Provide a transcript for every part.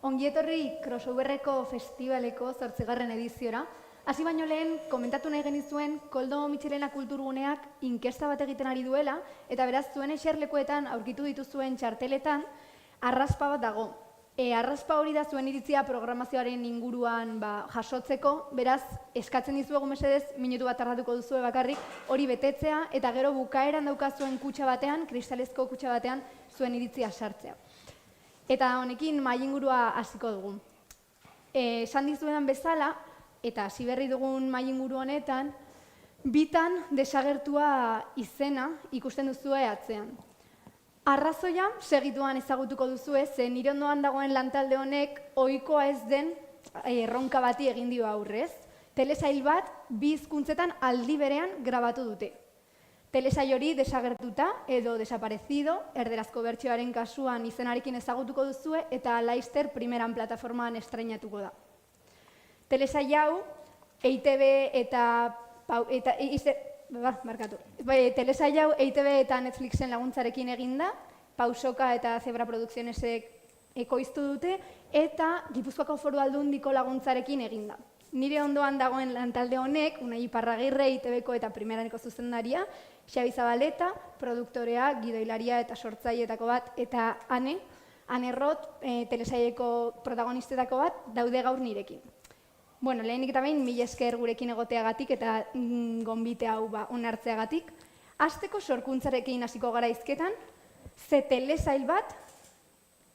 Ongietorri Crossoverreko festivaleko 8. ediziora. Hasi baino lehen, komentatu nahi genizuen Koldo Mitxelena kulturguneak inkesta bat egiten ari duela, eta beraz zuen eserlekuetan aurkitu dituzuen txarteletan arraspa bat dago. Arraspa hori da zuen iritzia programazioaren inguruan jasotzeko, beraz eskatzen dizuegu mesedez, minutu bat tardatuko duzue bakarrik, hori betetzea, eta gero bukaeran daukazuen kutxa batean, kristalezko kutxa batean, zuen iritzia sartzea. Eta honekin mahai ingurua hasiko dugu. Esan dizuetan bezala, eta hasi berri dugun mahai inguru honetan, bitan desagertua izena ikusten duzue atzean. Arrazoia segituan ezagutuko duzue, ze nire ondoan dagoen lantalde honek ohikoa ez den erronka bati egin dio aurrez. Telesail bat bi hizkuntzetan aldi berean grabatu dute. Telesail hori desagertuta edo desaparecido, erderazko bertsioaren kasuan izenarekin ezagutuko duzue eta laster primeran plataformaan estreinatuko da. Telesail hau EITB Telesail hau EITB eta Netflixen laguntzarekin eginda, Pausoka eta Zebra Produkzionesek ekoiztu dute, eta Gipuzkoako Foru Aldundiko laguntzarekin eginda. Nire ondoan dagoen lantalde honek, Unai Iparragirre, EITBko eta primeraneko zuzendaria, Xabi Zabaleta, produktorea, gidoilaria eta sortzaileetako bat, eta Ane Roth, telesaileko protagonistetako bat, daude gaur nirekin. Bueno, lehenik eta behin, mila esker gurekin egoteagatik eta gonbite hau onartzeagatik. Hasteko sorkuntzarekin hasiko gara hizketan, ze telesail bat,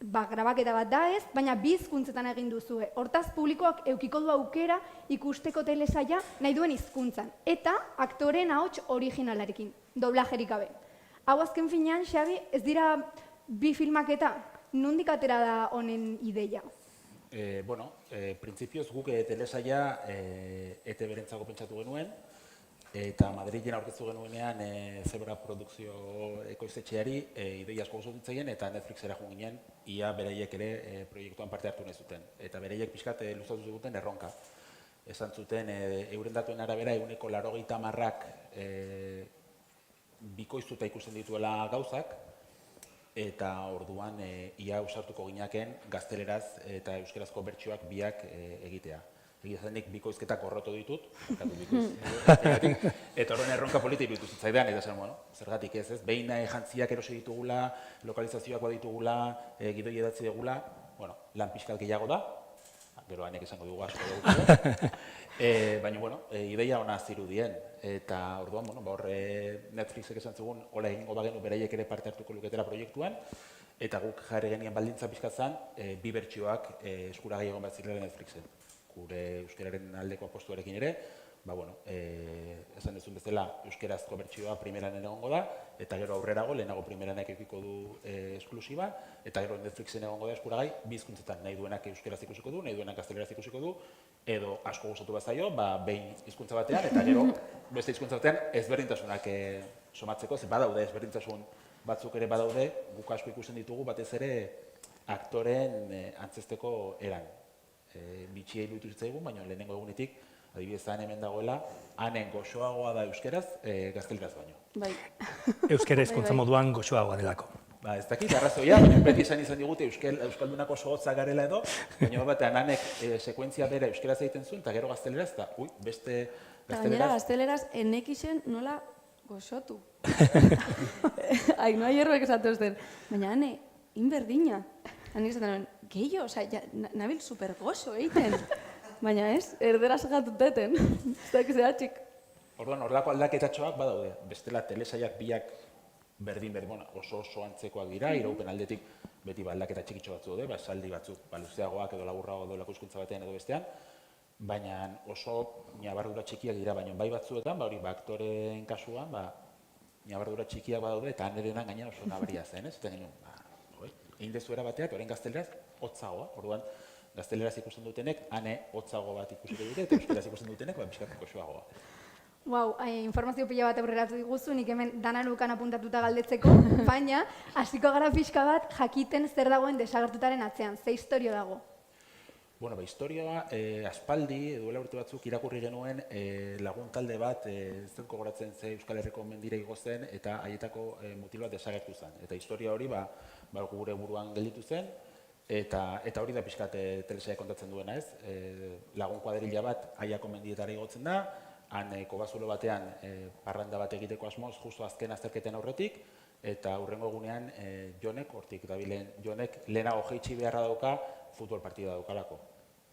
grabaketa bat da ez, baina bi hizkuntzetan egin duzue. Hortaz, publikoak edukiko du aukera ikusteko telesaila nahi duen hizkuntzan. Eta aktoreen ahots originalarekin, doblajerik gabe. Hau azken finean, Xabi, ez dira bi filmaketa, nondik atera da honen ideia? Printzipioz guk telesaila ETB-rentzako pentsatu genuen, eta Madrilen aurkeztu genuenean Zebra Produkzio ekoiztetxeari ideia asko oso ditzaien, eta Netflixera joan ginen, ia beraiek ere proiektuan parte hartu nahi zuten. Eta beraiek pixkat luzatu zuten erronka. Esan zuten, euren datuen arabera, 80%ak bikoiztuta ikusten dituela gauzak, eta orduan ia ausartuko ginaken gazteleraz eta euskerazko bertsioak biak egitea. Egia zenik bikoizketak horrotu ditut, eta horren erronka politiko dituz zitzaidan, eta zen, zergatik ez, behin jantziak erosi ditugula, lokalizazioak baditugula, gidoi edatzi dugula, lan pixkat gehiago da, gero hanek esango dugu asko dugu, baina, ideia ona zirudien, eta orduan, Netflixek esan zugun, hola egingo bagenu beraiek ere parte hartuko luketela proiektuan, eta guk jarri genien baldintza pixkat zan, bi bertsioak eskuragai egon bat zirela Netflixen. Gure euskararen aldeko apostuarekin ere, esan duzun bezala euskerazko bertsioa primeran egongo da, eta gero aurrerago, lehenago primeranek edukiko du esklusiba, eta gero Netflixen egongo da eskuragai, bi hizkuntzetan nahi duenak euskeraz ikusiko du, nahi duenak gazteleraz ikusiko du, edo asko gustatu bazaio, behin hizkuntza batean, eta gero beste hizkuntza batean ezberdintasunak somatzeko, ze badaude ezberdintasun batzuk ere badaude, guk asko ikusten ditugu batez ere aktoren antzesteko eran. Bitxia iruditu zitzaigun, baina lehenengo egunetik, adibidez hemen dagoela, hanen goxoagoa da euskeraz, gazteleraz baino. Bai. Euskera hizkuntza moduan goxoagoa delako. Ez dakit, arrazoia, beti izan digute euskaldunak oso hotzak garela edo, baina batean hanek sekuentzia bera euskeraz egiten zuen, eta gero gazteleraz, eta beste gazteleraz... Gainera, gazteleraz enekixen nola goxotu. Ainoa hierroek esatu zen, baina hane, inberdina. Hanik esaten, gehiago, nabil supergoxo egiten. Baina ez, erderaz gatuteten. Ez dakiz edatxik. Orduan, horrelako aldaketatxoak badaude. Bestela, telesaiak biak berdin oso antzekoak dira, iraupen aldetik beti aldaketa txikitxo batzu daude, esaldi batzuk luzeagoak edo laburrago edo hizkuntza batean edo bestean, baina oso ñabardura txikiak dira, baina bai batzuetan, aktoreen kasuan, ñabardura txikiak badaude, eta hanerenan gaina oso nabaria zen, ez? Egin dezuera bateak, orain gazteleraz, hotzagoa. Orduan, gazteleraz ikusten dutenek, hane hotzago bat ikusiko dute, eta euskeraz ikusten dutenek, pixkatiko goxoagoa. Informazio pila bat aurreratu diguzu, nik hemen danalukan apuntatuta galdetzeko, baina hasiko gara pixka bat jakiten zer dagoen desagertutaren atzean, ze historio dago? Historioa, aspaldi, duela urte batzuk irakurri genuen lagun talde bat, ez dut gogoratzen ze Euskal Herriko mendira igo zen, eta haietako mutil bat desagertu zen. Eta historia hori gure buruan gelditu zen, Eta hori da pixkat telesaia kontatzen duena, ez? Lagun kuadrilla bat Aiako mendietara igotzen da, han kobazulo batean parranda bat egiteko asmoz, justu azken azterketen aurretik, eta hurrengo egunean Jonek, hortik dabilen Jonek, lehenago jaitsi beharra dauka futbol partida daukalako.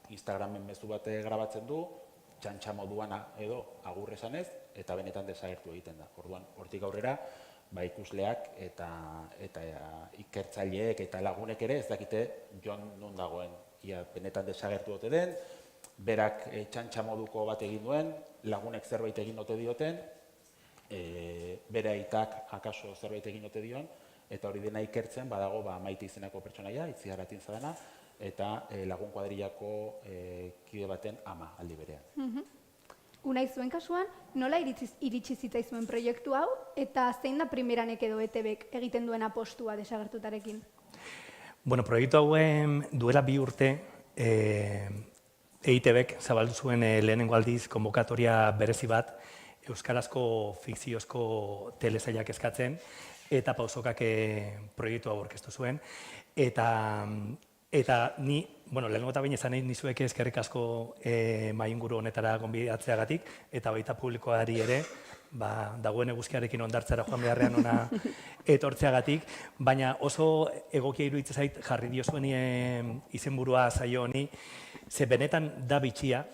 Instagramen mezu bat grabatzen du, txantxa moduan edo agur esanez, eta benetan desagertu egiten da. Orduan, hortik aurrera, ikusleak eta ikertzaileek eta lagunek ere ez dakite Jon non dagoen. Ia benetan desagertu ote den, berak txantxa moduko bat egin duen, lagunek zerbait egin ote dioten, bere aitak akaso zerbait egin ote dion, eta hori dena ikertzen badago Maite izeneko pertsonaia, Itziar Atintza dena, eta lagun kuadrillako kide baten ama aldi berean. Unai, zuen kasuan, nola iritsi zitzaizuen proiektu hau, eta zein da primeranek edo ETBek egiten duen apostua desagertutarekin? Bueno, proiektu hauen duela 2 urte EITBek zabaldu zuen lehenengo aldiz konbokatoria berezi bat euskarazko fikziozko telesailak eskatzen eta Pausokak proiektu hau aurkeztu zuen. Eta ni, lehenengo eta behin esan nahi nizueke eskerrik asko mahainguru honetara gonbidatzeagatik eta baita publikoari ere, dagoen eguzkiarekin ondartzara joan beharrean ona etortzeagatik, baina oso egokia iruditzen zait jarri diozuen izenburua saio honi, ze benetan da bitxia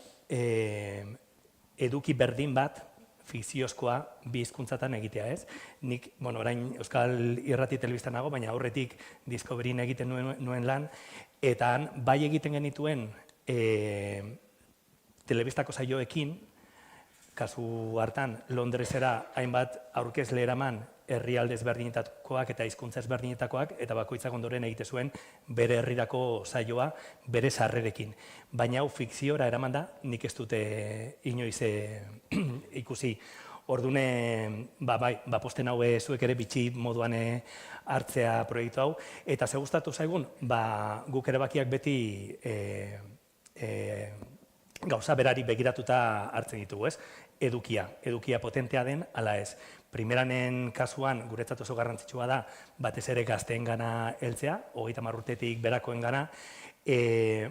eduki berdin bat fikziozkoa bi hizkuntzatan egitea, ez? Nik, orain Euskal Irrati Telebistan nago, baina aurretik Discoveryn egiten nuen lan, eta han bai egiten genituen telebistako saioekin, kasu hartan Londresera hainbat aurkezle eraman herrialde ezberdinetakoak eta hizkuntza ezberdinetakoak, eta bakoitzak ondoren egite zuen bere herrirako saioa bere sarrerekin. Baina hau fikziora eraman da, nik ez dute inoiz ikusi. Ordune, posten hau zuek ere bitxi moduan hartzea proiektu hau, eta ze gustatu zaigun, guk erabakiak beti gauza berari begiratuta hartzen ditugu, ez? Edukia potentea den, ala ez. Primeranen kasuan, guretzat oso garrantzitsua da, batez ere gazteengana heltzea, 30 urtetik berakoen gana,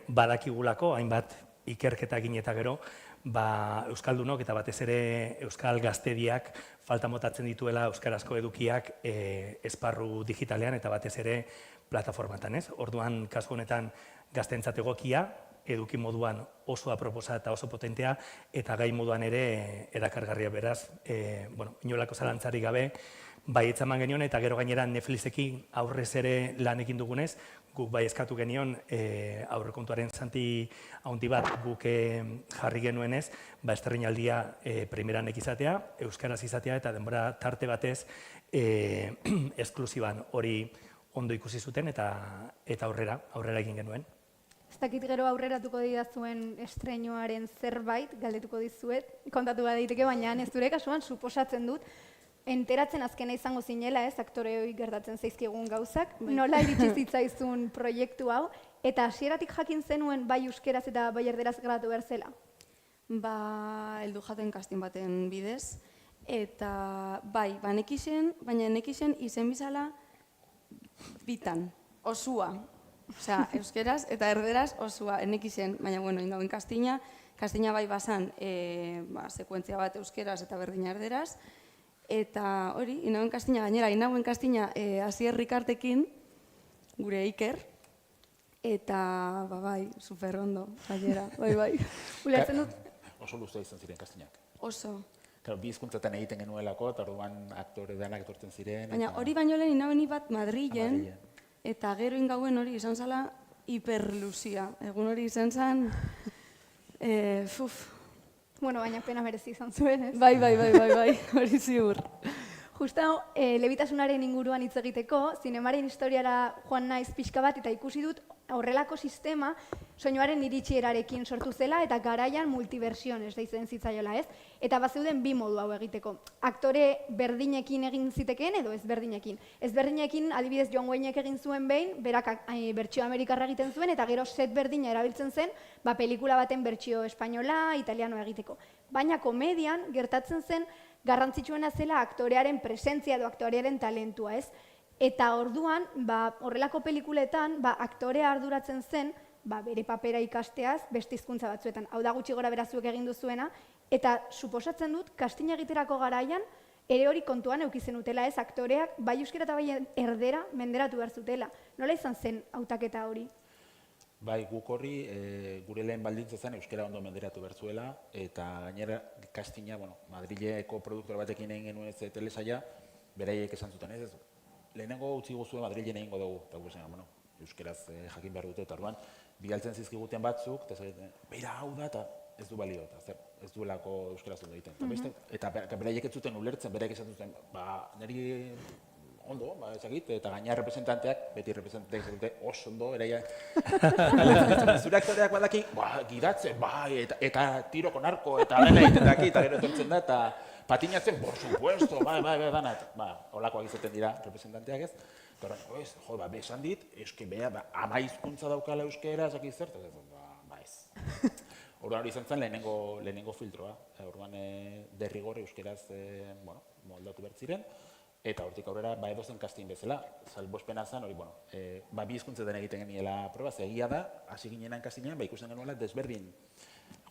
badakigulako, hainbat ikerketa egin eta gero, euskaldunok eta batez ere euskal gaztediak falta motatzen dituela euskarazko edukiak esparru digitalean eta batez ere plataformatan, ez? Orduan, kasu honetan gazteentzat egokia, eduki moduan oso aproposa eta oso potentea, eta gai moduan ere erakargarria beraz, inolako zalantzarik gabe, etzaman genion, eta gero gainera Netflixekin aurrez ere lan egin dugunez, guk eskatu genion aurrekontuaren zanti handi bat guk jarri genuenez, estreinaldia primeranek izatea, euskaraz izatea, eta denbora tarte batez esklusiban hori ondo ikusi zuten, eta aurrera egin genuen. Ez dakit gero aurreratuko didazuen estreinuaren zerbait, galdetuko dizuet, kontatu daiteke, baina ez zure kasuan suposatzen dut, enteratzen azkena izango zinela, ez, aktoreoi gertatzen zaizkigun gauzak, nola iritsi zitzaizun proiektu hau, eta hasieratik jakin zenuen bai euskeraz eta bai erderaz grabatu behar zela? Heldu jaten casting baten bidez, eta nekixen, baina nekixen izen bizala bitan, osua. Osea, euskeraz eta erderaz osua enekixen, baina indauen kastina bai basan sekuentzia bat euskeraz eta berdina erderaz, eta hori, inauen kastina gainera, inauen kastina Asier Rikartekin, gure Iker, eta super ondo, gainera, bai. Ulertzen dut? Oso luzea izan ziren kastinak. Oso. Bi hizkuntzatan egiten genuelako, eta orduan aktore denak etortzen ziren. Baina hori baino lehen inauen bat Madrilen, eta gero ingauen hori izan zala hiperluzia. Egun hori izan zen, Baina pena merezi izan zuen, ez? Bai, hori ziur. Justa, lebitasunaren inguruan hitz egiteko, zinemaren historiara joan naiz pixka bat, eta ikusi dut horrelako sistema soinuaren iritsierarekin sortu zela, eta garaian multiversiones deitzen zitzaiola, ez? Eta bazeuden bi modu hau egiteko. Aktore berdinekin egin zitekeen edo ezberdinekin. Ezberdinekin, adibidez, John Waynek egin zuen behin, berak bertsio amerikarra egiten zuen, eta gero set berdina erabiltzen zen, pelikula baten bertsio espainola, italianoa egiteko. Baina komedian gertatzen zen garrantzitsuena zela aktorearen presentzia edo aktorearen talentua, ez? Eta orduan, horrelako pelikuletan, aktorea arduratzen zen, bere papera ikasteaz, beste hizkuntza batzuetan. Hau da gutxi gora berazuek egin duzuena, eta suposatzen dut, kastina egiterako garaian, ere hori kontuan eukizen utela ez, aktoreak, bai euskera eta bai erdera menderatu behar zutela. Nola izan zen hautaketa hori? Bai, guk horri, gure lehen baldintza zen euskera ondo menderatu behar zuela, eta gainera kastina, Madrileko produktor batekin egin genuen ez telesaia, beraiek esan zuten ez, lehenengo utzi guztuen Madrilen egingo dugu, eta guztien, euskeraz jakin behar dute, eta orduan, bialtzen zizkiguten batzuk, eta zaten, beira hau da, eta ez du balio, eta ez duelako euskaraz ondo egiten. Eta beraiek ez zuten ulertzen, beraiek esan zuten, niri ondo, ezagit, eta gaina representanteak, beti representanteak zute oso ondo, beraia, zure aktoreak badaki, gidatzen, eta tiroko narko, eta dena egiten daki, eta gero etortzen da, eta patinatzen, por supuesto, dana, holakoak izaten dira representanteak ez, eta horrein, esan dit, eske beha, ama hizkuntza daukala euskera, ezakit zer, eta ez. Orduan hori izan zen lehenengo filtroa, orduan derrigor euskeraz moldatu behar ziren, eta hortik aurrera edozen kastin bezala, salbuespena zen hori, bi hizkuntzetan egiten geniela proba, egia da, hasi ginenan kastinean, ikusten genuela desberdin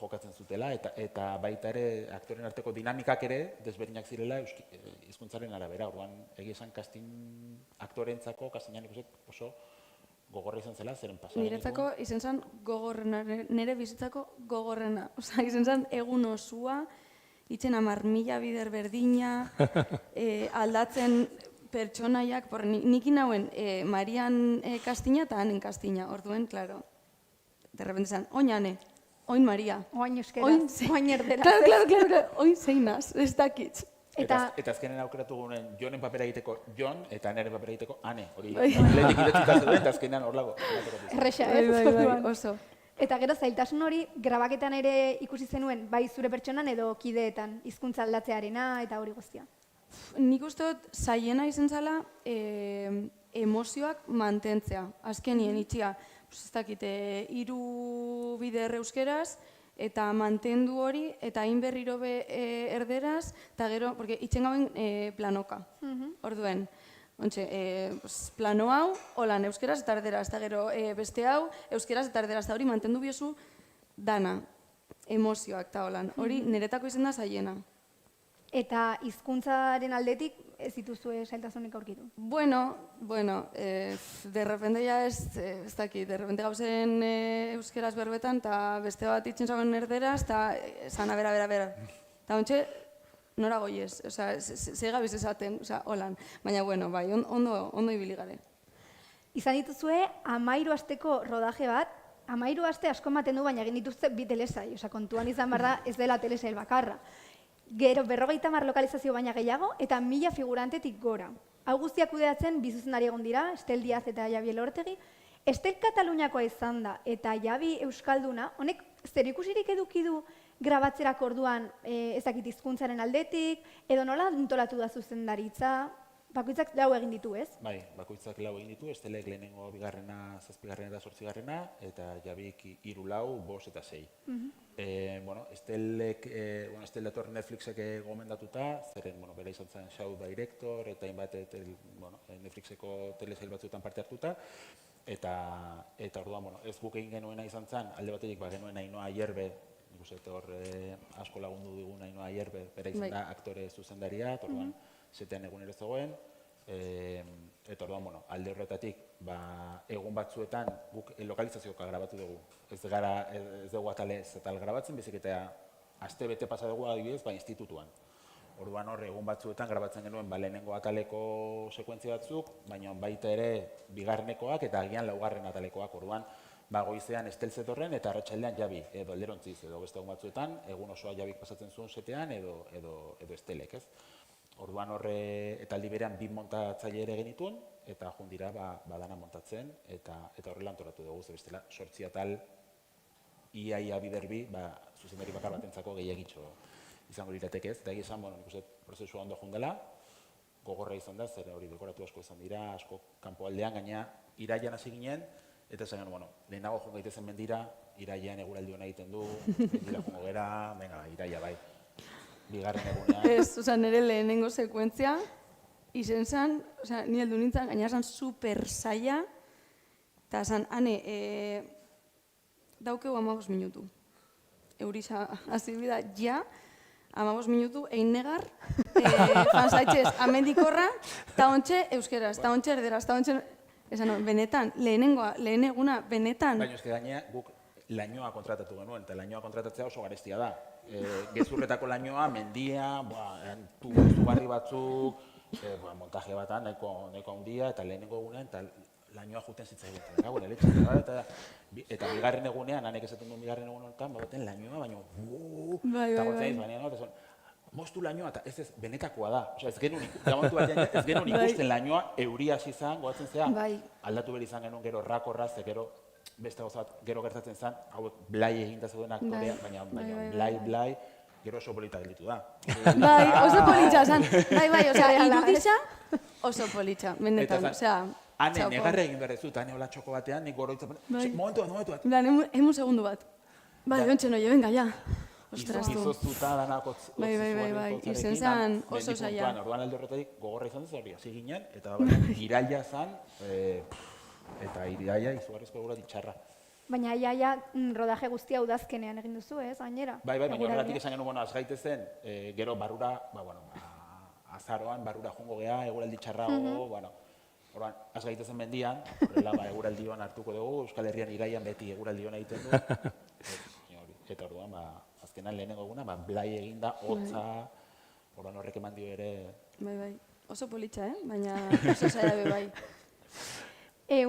jokatzen zutela, eta baita ere aktoren arteko dinamikak ere desberdinak zirela hizkuntzaren arabera, orduan egia esan kastin aktorentzako kastinean ikusten oso gogorra izan zela, zeren pasaren. Niretzako izan zen gogorrena, nire bizitzako gogorrena. Osa, izan zen egun osua, itzen 10.000 bider berdina, aldatzen pertsonaiak, nikin hauen Marian kastina eta hanen kastina, orduen, klaro. Derrepente zan, oin hane, oin Maria. Oin euskeraz, oin erderaz. Claro, oin zeinaz, ez dakitz. Eta azkenen aukeratu gunen Jonen papera egiteko Jon eta Aneren papera egiteko Ane. Hori lehenik idatzita zeuden eta azkenean hor lago. Erresa, ez? Oso. Eta gero zailtasun hori grabaketan ere ikusi zenuen, bai zure pertsonan edo kideetan, hizkuntza aldatzearena eta hori guztia. Nik uste dut zaiena izan zela emozioak mantentzea. Azkenien itxia, ez dakit, 3 bider euskeraz, eta mantendu hori, eta hain berriro erderaz, eta gero, porque itxen gauen planoka, orduen. Plano hau, holan, euskeraz eta erderaz, eta gero beste hau, euskeraz eta erderaz, eta hori mantendu biozu dana, emozioak eta holan. Hori niretako izan da zaiena. Eta hizkuntzaren aldetik ez dituzue zailtasunik aurkitu? Bueno, de repente ya ez dakit, de repente gauzen euskeraz berbetan, eta beste bat itzen zauen erderaz, eta zana bera. Eta ontxe, nora goiez, zeiga biz esaten, holan. Baina, bueno, bai, ondo ibili gare. Izan dituzue 13 asteko rodaje bat, 13 aste asko ematen du, baina egin dituzte 2 telesai, kontuan izan behar da ez dela telesail bakarra. Gero 50 lokalizazio baina gehiago eta 1000 figurantetik gora. Hau guztiak kudeatzen bi zuzendari egon dira, Estel Diaz eta Javi Elortegi. Estel Kataluniakoa izan da eta Javi Euskalduna, honek zerikusirik eduki du grabatzerako orduan ezakit hizkuntzaren aldetik, edo nola antolatu da zuzendaritza? Bakoitzak 4 egin ditu, ez? Bai, bakoitzak 4 egin ditu, Estelek lehenengo 2., 7. eta 8. eta Javik 3, 4, 5 eta 6. Estel dator Netflixek gomendatuta, zeren bera izan zen show director, eta hainbat Netflixeko telesail batzuetan parte hartuta, eta orduan, ez guk egin genuena izan zen, alde batetik genuen Ainhoa Ayerbe, hor asko lagundu digun Ainhoa Ayerbe, bera izan da aktore zuzendaria, orduan, zetean egunero zegoen, eta orduan, alde horretatik, egun batzuetan guk lokalizazioka grabatu dugu. Ez dugu atal grabatzen, bezik eta aste bete pasa dugu adibidez, institutuan. Orduan hor, egun batzuetan grabatzen genuen lehenengo ataleko sekuentzia batzuk, baina baita ere bigarrenekoak eta agian 4. atalekoak. Orduan, goizean Estel zetorren eta arratsaldean Javi, edo alderontziz, edo beste egun batzuetan, egun osoa Javik pasatzen zuen setean edo Estelek, ez? Orduan horre eta aldi berean 2 montatzaile ere genituen, eta jundira dana montatzen, eta horrela antolatu dugu, bestela 8 atal ia biderbi, zuzendari bakar batentzako gehiagitxo izango lirateke ez, eta egizan, nik uste prozesua ondo jundela, gogorra izan da, zer hori dekoratu asko izan dira, asko kanpo aldean, gaina iraian hasi ginen, eta esan lehenago joan gaitezen mendira, iraian eguraldi hona egiten du, mendila jongo gera, venga, iraia bai. Bigarren egunean. Ez, nire lehenengo sekuentzia, izen zan, osea, ni heldu nintzen, gaina zan super zaila, eta zan, hane, daukeu 15 minutu. Euriza, hasi bida, ja, 15 minutu, egin negar, fansaitxez, amendikorra, eta ontxe euskeraz, eta ontxe erderaz, eta ontxe... Esan, benetan, lehen eguna, benetan. Baina eske gainea guk lainoa kontratatu genuen, eta lainoa kontratatzea oso garestia da. Gezurretako lainoa, mendia, tubarri batzuk, montaje batan, nahiko handia, eta lehenengo egunean, eta lainoa juten zitzaigun. Eta bigarren egunean, hanek esaten duen bigarren egunean, baten lainoa, baina eta gotzaiz, baina moztu lainoa, eta ez benetakoa da. Osea, ez genuen ikusten lainoa euria hasi zen, goatzen zea, aldatu behar izan genuen gero rakorra, ze gero beste gauza bat gero gertatzen zen, hauek blai eginda zeuden aktorea, baina blai, gero oso polita gelditu da. Bai, oso politxa zen. Bai, osea, iruditza oso politxa, benetan, osea... Hane, negarra egin behar dezut, hane hola txoko batean, nik goroitzen... Momentu bat. Emun segundu bat. Bai, ontxe noi, venga, ja. Ostras, tu. Izoztuta danak Bai, izen zen oso zaila. Orduan alde horretarik gogorra izan dut hori, hasi ginen, eta iraila zen, eta iraila izugarrizko egura ditxarra. Baina iaia rodaje guztia udazkenean egin duzu, ez, gainera? Bai, baina horregatik esan genuen, az gaitezen, gero barrura, azaroan barrura jongo geha, eguraldi txarrago, orduan, az gaitezen mendian, horrela eguraldi hoan hartuko dugu, Euskal Herrian iraian beti eguraldi hoan egiten du, eta orduan, azkenan lehenengo eguna, blai eginda, hotza, orduan horrek eman dio ere... Bai, oso politxa, baina oso zaila be bai.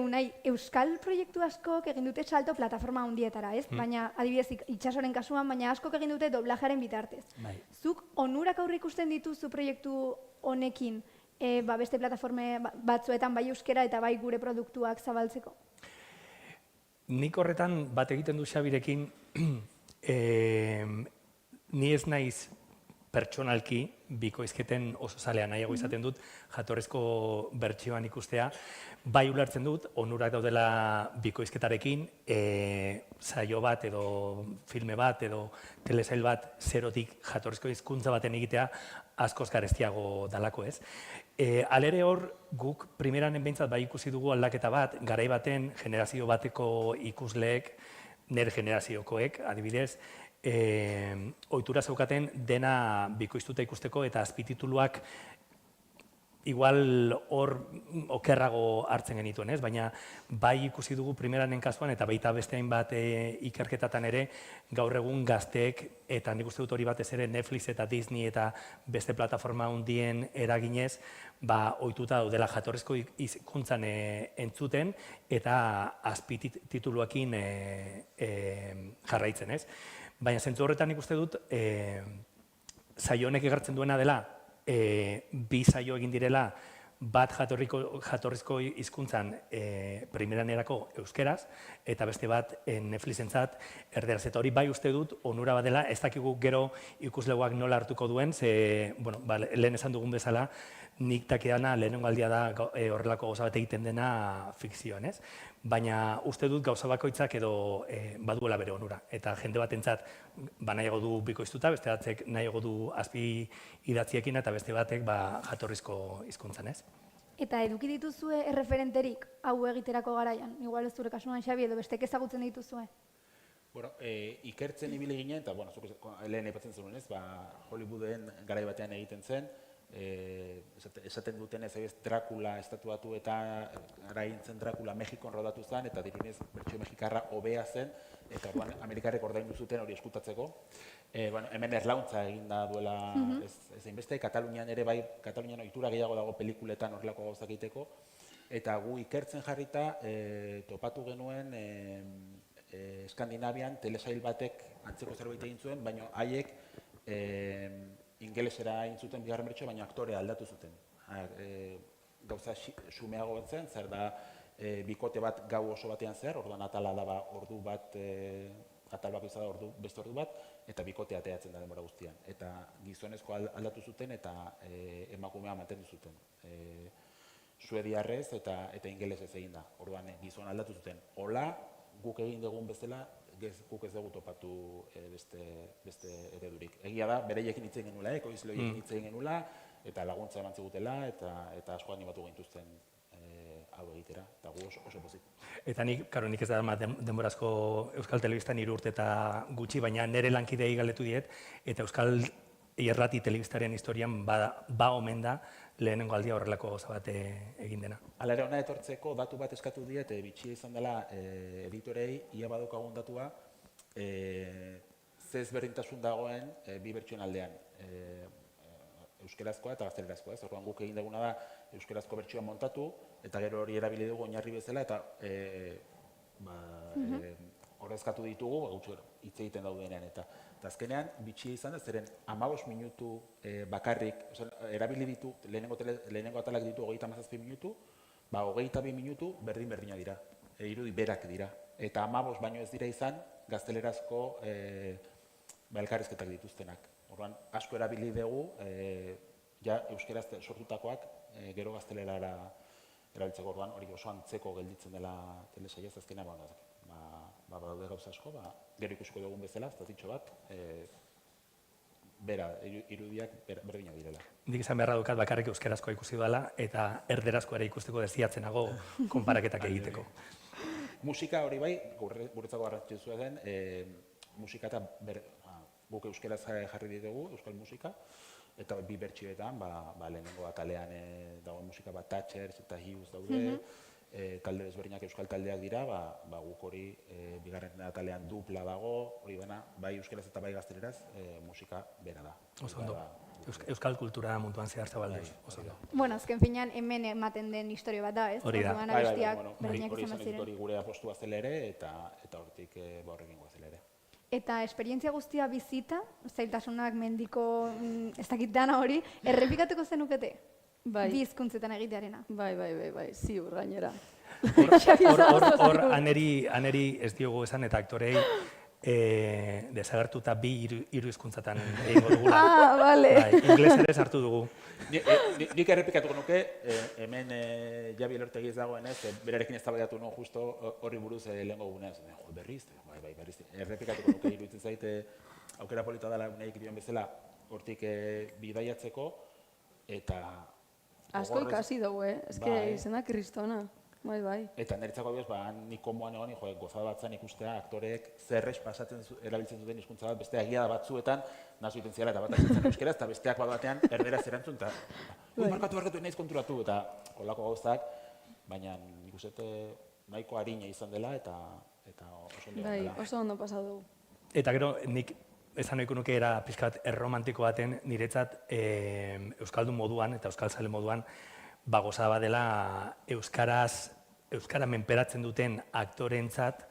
Unai, euskal proiektu askok egin dute salto plataforma handietara, ez? Baina, adibidez, itxasoren kasuan, baina askok egin dute doblajaren bitartez. Zuk onurak aurre ikusten dituzu proiektu honekin, beste plataforme batzuetan bai euskera eta bai gure produktuak zabaltzeko? Nik horretan bat egiten du Xabirekin, ni ez naiz pertsonalki bikoizketen oso zalea nahiago izaten dut jatorrezko bertsioan ikustea. Bai ulertzen dut, onurak daudela bikoizketarekin, saio bat edo filme bat edo telesail bat zerotik jatorrezko hizkuntza baten egitea askoz garestiago dalako, ez? Alere hor, guk primeranen behintzat bai ikusi dugu aldaketa bat, garai baten generazio bateko ikusleek, nire generaziokoek, adibidez, ohitura zeukaten dena bikoiztuta ikusteko eta azpitituluak igual hor okerrago hartzen genituen, ez? Baina bai ikusi dugu primeranen kasuan eta baita beste hainbat ikerketatan ere gaur egun gazteek eta nik uste dut hori batez ere Netflix eta Disney eta beste plataforma handien eraginez ohituta daudela jatorrizko hizkuntzan entzuten eta azpitituluekin jarraitzen, ez? Baina zentzu horretan nik uste dut saio honek egartzen duena dela bi saio egin direla bat jatorrizko hizkuntzan primeranerako euskeraz eta beste bat Netflixentzat erderaz. Eta hori bai uste dut onura bat dela, ez dakigu gero ikuslegoak nola hartuko duen, ze lehen esan dugun bezala nik takidana lehenengo aldia da horrelako gauza bat egiten dena fikzioan, ez? Baina uste dut gauza bakoitzak edo baduela bere onura. Eta jende batentzat nahiago du bikoiztuta, beste batek nahiago du azpi idatziekin eta beste batek jatorrizko hizkuntzan, ez? Eta eduki dituzue erreferenterik hau egiterako garaian? Igual ez zure kasuan, Xabi, edo bestek ezagutzen dituzue? Ikertzen ibili ginen, eta lehen aipatzen zenuen, ez? Hollywooden garai batean egiten zen, esaten duten ez Dracula estatuatu eta garaintzen Dracula Mexikon rodatu zen, eta dirunez bertsio mexikarra hobea zen, eta orduan Amerikarrek ordaindu zuten hori eskutatzeko. Hemen erlauntza eginda duela ez hainbeste, Katalunian ere bai, Katalunian ohitura gehiago dago pelikuletan horrelako gauzak egiteko, eta gu ikertzen jarrita topatu genuen Eskandinavian telesail batek antzeko zerbait egin zuen, baina haiek ingelesera egin zuten bigarren bertsoa, baina aktorea aldatu zuten. Gauza xumeago bat zen, zer da bikote bat gau oso batean zer, orduan atala da ordu bat, atal bako izan da beste ordu bat, eta bikotea ateatzen da denbora guztian. Eta gizonezko aldatu zuten eta emakumea mantendu zuten. Suediarrez eta ingelesez egin da, orduan gizon aldatu zuten. Hola, guk egin dugun bezala, guk ez dugu topatu beste eredurik. Egia da, bereiekin hitz egin genula, ekoizleoiekin hitz egin genula, eta laguntza eman zigutela, eta asko animatu gintuzten hau egitera, eta gu oso pozik. Eta nik ez da denborazko Euskal Telebistan 3 urte eta gutxi, baina nire lankidei galdetu diet, eta Euskal Irrati Telebistaren historian ba omen da lehenengo aldia horrelako gauza bat egin dena. Hala ere hona etortzeko datu bat eskatu diet, bitxia izan dela editorei, ia badokagun datua, ze ezberdintasun dagoen bi bertsioen aldean, euskerazkoa eta gaztelerazkoa. Orduan guk egin duguna da euskerazko bertsioa montatu, eta gero hori erabili dugu oinarri bezala, eta horrezkatu ditugu, hitz egiten daudenean. Eta azkenean, bitxia izan da, zeren 15 minutu bakarrik, erabili ditu, lehenengo atalak ditu 37 minutu, 22 minutu berdina dira, irudi berak dira. Eta 15 baino ez dira izan, gaztelerazko elkarrizketak dituztenak. Orduan, asko erabili dugu, ja euskeraz sortutakoak gero gaztelerara erabiltzeko. Orduan, hori oso antzeko gelditzen dela telesaia, azkenean badaude gauza asko, gero ikusko dugun bezala, zatitxo bat, irudiak berdinak direla. Nik izan beharra dukat bakarrik euskerazkoa ikusi dela, eta erderazkoa ere ikusteko desiatzenago konparaketak egiteko. Musika hori bai, guretzako garrantzitsua den, musika eta guk euskeraz jarri ditugu, euskal musika, eta bi bertsioetan, lehenengo atalean dagoen musika bat Thatchers eta Hughes daude, talde desberdinak euskal taldeak dira, guk hori bigarren atalean dupla dago, hori dena, bai euskeraz eta bai gazteleraz, musika bera da. Oso ondo. Euskal kultura munduan zehar zabalduz. Bueno, azken finean hemen ematen den historia bat da, ez? Hori da. Orduan abestiak berdinak hori izan izan ziren. hori gure apostua zela ere, eta hortik horrekin goazela ere. Eta esperientzia guztia bizita, zailtasunak mendiko, ez dakit dana hori, errepikatuko zenukete? Bai. Bi hizkuntzetan egitearena. Bai, ziur gainera. Hor, aneri ez diogu esan, eta aktorei desagertuta bi hiru hizkuntzatan egingo dugula. Bale. Inglesera sartu dugu. Nik errepikatuko nuke, hemen Javi Elortegi ez dagoenez, berarekin eztabaidatu nuen justo horri buruz lehengo gunean. Berriz, berriz. Errepikatuko nuke iruditzen zaite aukera polita dela uneik dion bezala hortik bidaiatzeko, eta... Asko ikasi dugu, eske izena kristona. Bai. Eta niretzako bioz, nik komoan egon, gozada batzan ikustea aktoreek zerrez pasatzen erabiltzen zuten hizkuntza bat, beste egia da batzuetan, nazu iten ziala eta bat azitzen euskeraz, eta besteak bat batean erderaz erantzun, eta markatu nahiz konturatu, eta holako gauzak, baina nik uste nahiko harina izan dela, eta oso ondo dela. Bai, oso ondo pasau dugu. Eta gero, nik esan nahiko nuke era pixkat erromantiko baten, niretzat euskaldun moduan eta euskaltzale moduan, gozada badela euskara menperatzen duten aktorentzat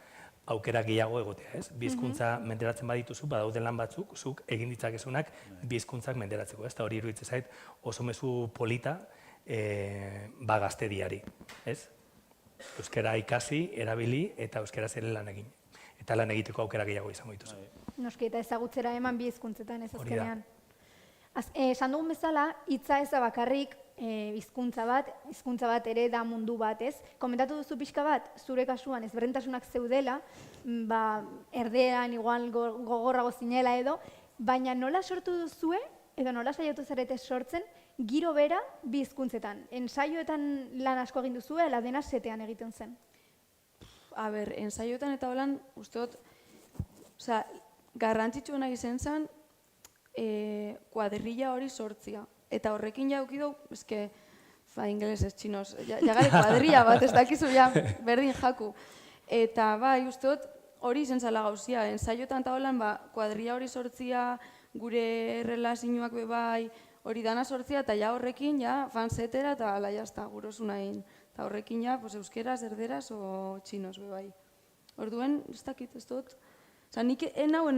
aukera gehiago egotea, ez? Bi hizkuntza menderatzen badituzu, badaude lan batzuk, zuk egin ditzakezunak bi hizkuntzak menderatzeko, ez? Eta hori iruditzen zait oso mezu polita gaztediari, ez? Euskara ikasi, erabili eta euskaraz ere lan egin. Eta lan egiteko aukera gehiago izango dituzu. Noski eta ezagutzera eman bi hizkuntzetan ez azkenean. Esan dugun bezala, hitza ez da bakarrik hizkuntza bat ere da mundu bat, ez? Komentatu duzu pixka bat, zure kasuan ezberdintasunak zeudela, erderan igual gogorrago zinela edo, baina nola sortu duzue, edo nola saiatu zarete sortzen, giro bera bi hizkuntzetan. Ensaioetan lan asko egin duzue, ala dena setean egiten zen? Ensaioetan eta holan, usteot, garrantzitsuena izan zen, kuadrilla hori sortzia. Eta horrekin jauki dugu, eske, ingelesez, txinos, jagare kuadrilla bat, ez dakizu, berdin jaku. Eta bai, usteot, hori izan zala gauzia, ensaioetan eta holan, kuadrilla hori sortzia, gure relazioak bai, hori dana sortzia, eta horrekin, fanzetera, eta ala jazta, gurosu nahin. Eta horrekin, euskeraz, erderaz, o txinos bai. Orduen, ez dakit, ez dut. Nik nauen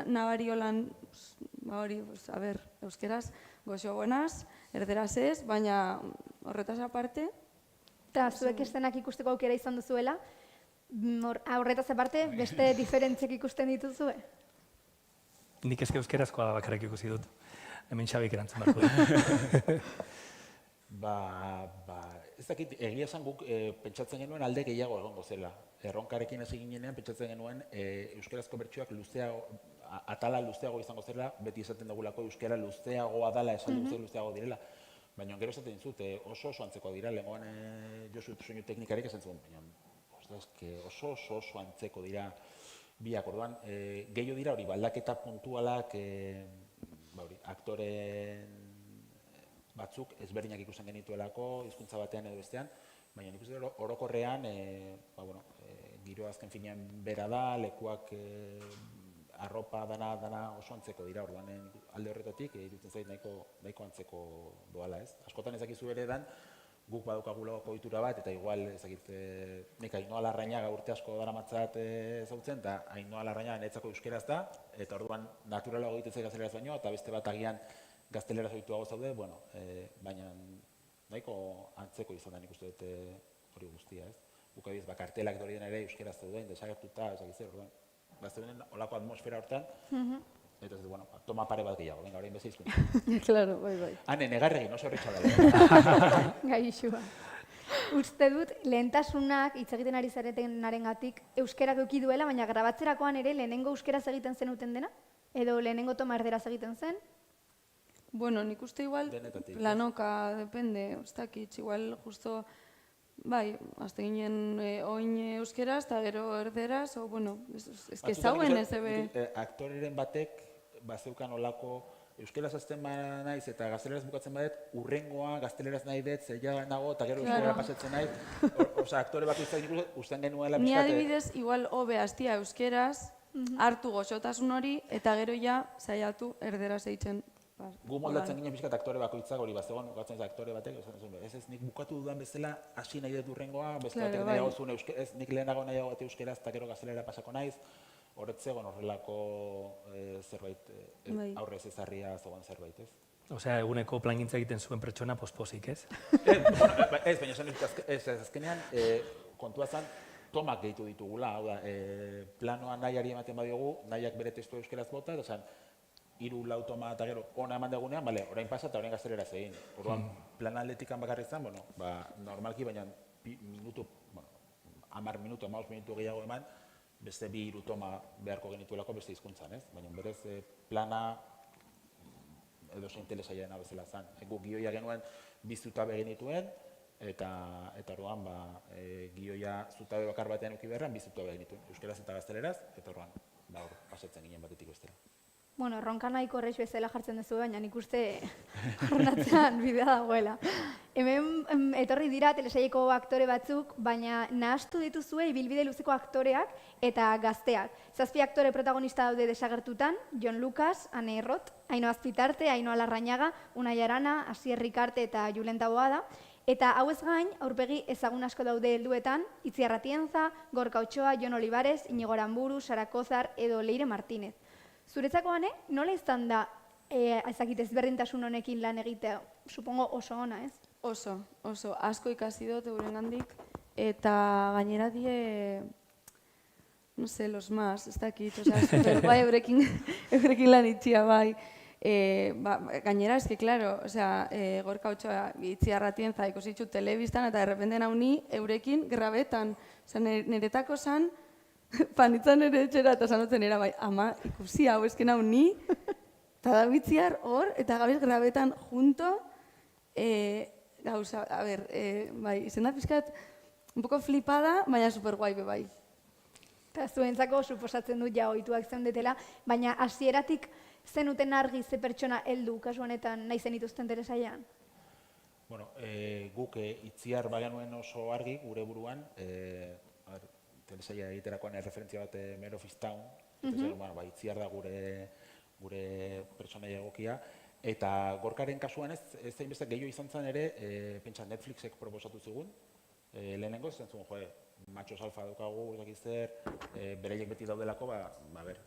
nabari holan, hori, euskeraz, goxo buenaz, erderaz ez, baina horretaz aparte. Eta zuek estenak ikusteko aukera izan duzuela, horretaz aparte, beste diferentziak ikusten dituzue? Nik eske euskerazkoa bakarrik ikusi dut. Hemen Xabik erantzun barko dut. Ez dakit, egia esan guk pentsatzen genuen alde gehiago egongo zela. Erronkarekin hasi ginenean pentsatzen genuen euskerazko bertsioak atala luzeago izango zela, beti esaten dugulako euskara luzeagoa dela, esan luzeago direla. Baina gero esaten dizut, oso antzeko dira, lehengoan Josu soinu teknikarik esan zuen, baina oso antzeko dira biak, orduan, gehiago dira hori, baldaketa puntualak, aktoren batzuk ezberdinak ikusten genituelako, hizkuntza batean edo bestean, baina nik uste orokorrean, giro azken finean bera da, lekuak arropa dana oso antzeko dira, orduan alde horretatik, iruditzen zait nahiko antzeko doala, ez? Askotan ezakizu ere dan, guk badukagulako ohitura bat, eta igual, ezakit, nik Ainhoa Larrañaga urte asko daramatzat ezagutzen, eta Ainhoa Larrañaga niretzako euskeraz da, eta orduan naturalago egiten zait gazteleraz baino, eta beste bat agian gazteleraz ohituago zaude, baina nahiko antzeko izan da nik uste dut hori guztia, ez? Guk abiz, kartelak dori den ere euskeraz zeuden, desagertuta, ezakitzen, orduan. Bazteuden olako atmosfera hortan, eta ez dut, toma pare bat gehiago, venga, orain beze hizkuntza. Claro, bai. Hane, negarregin, oso horretxala. Gaixua. Uste dut, lehentasunak hitz egiten ari zaretenarengatik euskerak eduki duela, baina grabatzerakoan ere lehenengo euskeraz egiten zenuten dena? Edo lehenengo toma erderaz egiten zen? Bueno, nik uste igual, planoka, depende, ustakitz, igual justo, bai, azte ginen oin euskeraz, eta gero erderaz, o, bueno, ez que zauen ez ebe... Aktoreren batek, bazeukan olako, euskeraz azten naiz eta gazteleraz bukatzen badet, urrengoa gazteleraz nahi dut, zeia nago, eta gero euskerara pasatzen nahi, oza, aktore bat usten genuela... Ni adibidez, igual hobe hastia euskeraz, hartu goxotasun hori, eta gero ja, saiatu erderaz eitzen. Gu moldatzen ginen pixkat aktore bakoitzak hori bazegoen, bukatzen ez aktore batek, ez nik bukatu dudan bezala, hasi nahi dut urrengoa, beste batek nahiago zuen euskaraz, nik lehenago nahiago bat euskeraz, eta gero gaztelera pasako naiz, horretzegon horrelako zerbait, aurrez ezarria zegoen zerbait, ez? Osea, eguneko plangintza egiten zuen pertsona pospozik, ez? Ez, baina esan dut, ez, azkenean, kontua zen, tomak gehitu ditugula, hau da, planoa nahiari ematen badiogu, nahiak bere testua euskeraz bota, eta esan, 3-4 toma eta gero ona eman dagunean, orain pasa eta orain gazteleraz egin. Orduan, plan atletikan bakarri izan, normalki, baina minutu, 10 minutu, 15 minutu gehiago eman, beste 2-3 toma beharko genituelako beste hizkuntzan, ez? Baina berez plana edo zein telesailean bezala zen. Guk gioia genuen 2 zutabe genituen, eta orduan gioia zutabe bakar batean eduki beharrean 2 zutabe genituen, euskeraz eta gazteleraz, eta orduan pasatzen ginen batetik bestera. Bueno, erronka nahiko horreix bezala jartzen duzu, baina nik uste jornatzean bidea dagoela. Hemen etorri dira telesaileko aktore batzuk, baina nahastu dituzue ibilbide luzeko aktoreak eta gazteak. 7 aktore protagonista daude desagertutan, Jon Lucas, Ane Errot, Ainhoa Azpitarte, Ainhoa Larrañaga, Unai Arana, Asier Rikarte eta Julen Taboada. Eta hauez gain, aurpegi ezagun asko daude helduetan, Itziar Atienza, Gorka Ochoa, Jon Olivares, Iñigo Aramburu, Sara Kozar edo Leire Martínez. Zuretzako, Ane, nola izan da ezakit ezberdintasun honekin lan egitea? Supongo oso ona, ez? Oso, asko ikasi dut eurengandik, eta gainera die, no sé, los más, ez dakit, super bai eurekin lan itxia bai. Gainera, eski, claro, Gorka Ochoa, Itziar Atienza ikusitxu telebistan, eta errepende nauni eurekin grabetan. Niretako zan, panitzan ere etxera, eta sanotzen era, bai, ama, ikusi hau, esken hau ni, eta da Itziar hor, eta gabiz grabetan junto, gauza, a ber, bai, izen da pixkat, un poco flipada, baina super guai be bai. Eta zuentzako suposatzen dut ja ohituak zeundetela, baina hasieratik zenuten argi ze pertsona heldu kasu honetan nahi zenituzten telesailean? Bueno, guk Itziar bagenuen oso argi gure buruan, telesaila egiterakoan referentzia bat Mare of Easttown, Itziar da gure pertsonaia egokia, eta Gorkaren kasuan ez zainbeste gehiago izan zen ere, pentsa Netflixek proposatu zigun, lehenengo zen zuen, machos alfa daukagu, zer, bereiek beti daudelako,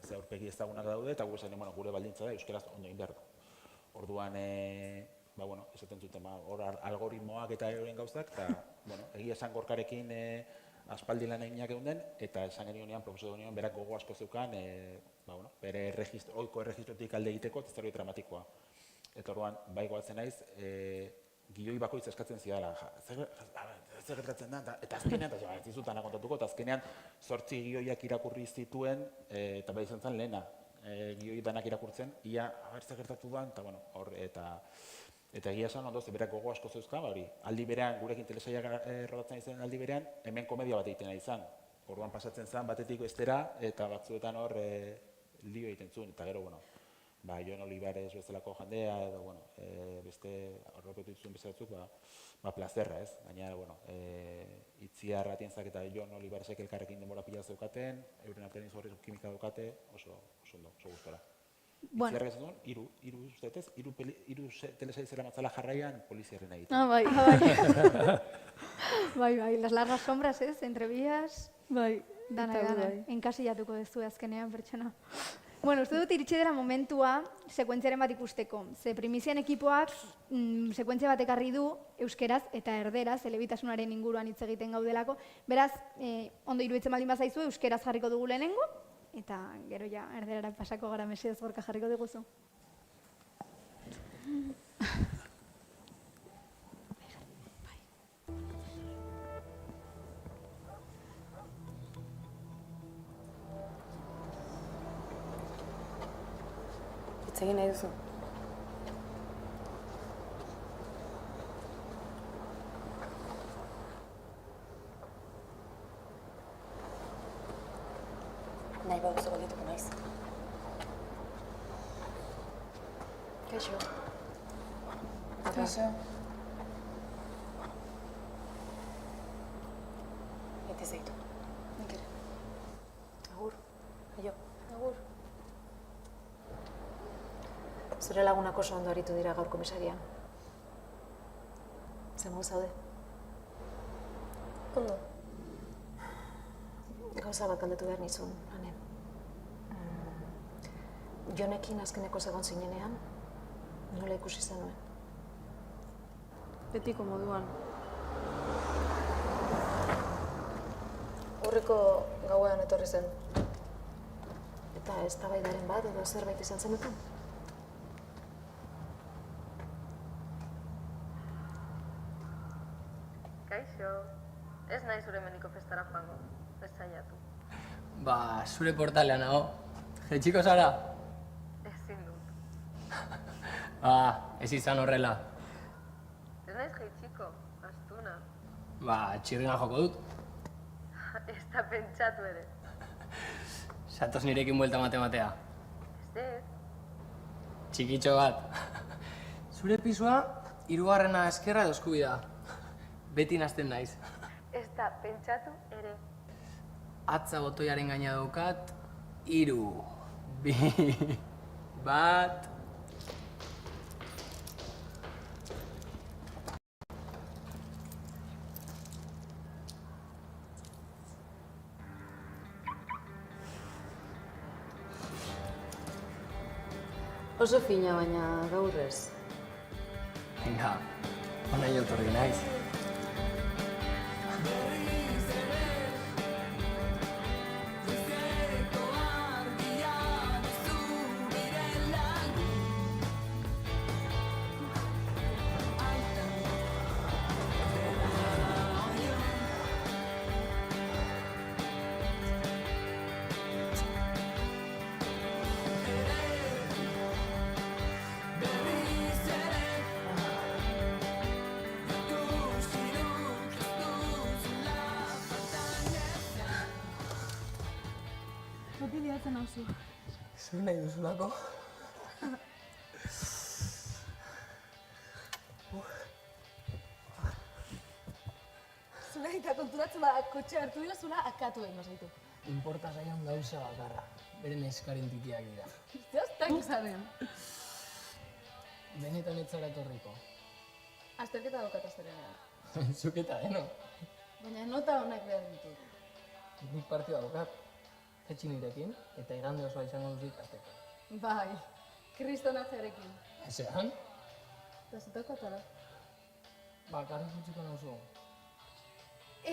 ze aurpegi ezagunak daude, eta gure baldintza da, euskeraz ondo egin behar du. Orduan, esaten zuten, hor algoritmoak eta horien gauzak, eta egia esan Gorkarekin aspaldi lan eginak egun den, eta esan genionean, proposatu genionean, berak gogo asko zeukan, bere oiko erregistrotik alde egiteko, ez hori dramatikoa. Eta orduan, bai goatzen naiz, gioi bakoitz eskatzen zidala, zer gertatzen da, eta azkenean, eta ez dizutana kontatuko, eta azkenean 8 gioiak irakurri zituen, eta bai izan zen lehena. gioi danak irakurtzen, ia abertze gertatu da, eta bueno, hor, eta egia esan ondo, berak gogo asko zeuzka, hori, aldi berean, gurekin telesaiak rodatzen izan aldi berean, hemen komedia bat egiten izan. Orduan pasatzen zen, batetik bestera, eta batzuetan hor lio egiten zuen, eta gero, bueno, Jon Olivares bezalako jandea, edo, bueno, beste horrepetu dituzuen beste batzuk, plazerra, ez? Baina, bueno, Itziar Atienzak eta Jon Olivaresek elkarrekin denbora pila zeukaten, euren artean izorri kimika daukate, oso ondo, oso gustora. Itziarrek ez duen, hiru usteetez, hiru telesai zera matzala jarraian poliziarren egiten. Bai. Bai, las largas sombras, ez? Entre vías, Bai. dana, enkasillatuko duzu azkenean pertsona. Bueno, uste dut iritsi dela momentua sekuentziaren bat ikusteko. Ze primizian ekipoak sekuentzia bat ekarri du euskeraz eta erderaz, elebitasunaren inguruan hitz egiten gaudelako. Beraz, ondo iruditzen baldin bazaizu, euskeraz jarriko dugu lehenengo, eta gero ja erderara pasako gara, mesedez Gorka jarriko diguzu. Egin nahi duzu. Nahi baduzu geldituko naiz. Kaixo. Kaixo. Beti zaitu. Nik ere. Agur. Aio. Agur. Zure lagunak oso ondo aritu dira gaur komisarian. Zer modu zaude? Ondo. Gauza bat galdetu behar nizun, Ane. Jonekin azkeneko egon zinenean, nola ikusi zenuen? Betiko moduan. Urriko gauean etorri zen. Eta eztabaidaren bat edo zerbait izan zenuten? Kaixo, ez nahi zure meniko festara joango, ez saiatu. Zure portalean nago. Jaitsiko zara? Ezin dut. Ez izan horrela. Ez naiz jaitsiko, astuna. Txirrina joko dut. Ez da pentsatu ere. Zatoz nirekin buelta matematea. Ez. Txikitxo bat. Zure pisua, 3. eskerra edo eskubida. Beti nazten naiz. Ez da pentsatu ere. Atza botoiaren gaina daukat, 3, 2, 1... Oso fina, baina gaur ez. Venga, hona jotorri naiz. Bilatzen hauzu. Zer nahi duzulako? Zula eta konturatzen bada kotxe hartu dira, zula akatu egin bazaitu. Inporta zaion gauza bakarra. Beren eskaren titiak dira. Zehaztak zaren. Benetan ez zara etorriko. Azterketa daukat azterenean. Zuk eta deno. Baina nota honak behar ditut. Nik partida daukat. Etxi nirekin, eta igande osoa izango duzik azteko. Bai, kristonatzearekin. Ezean? Eta zutokatara. Karri gutxiko nauzu.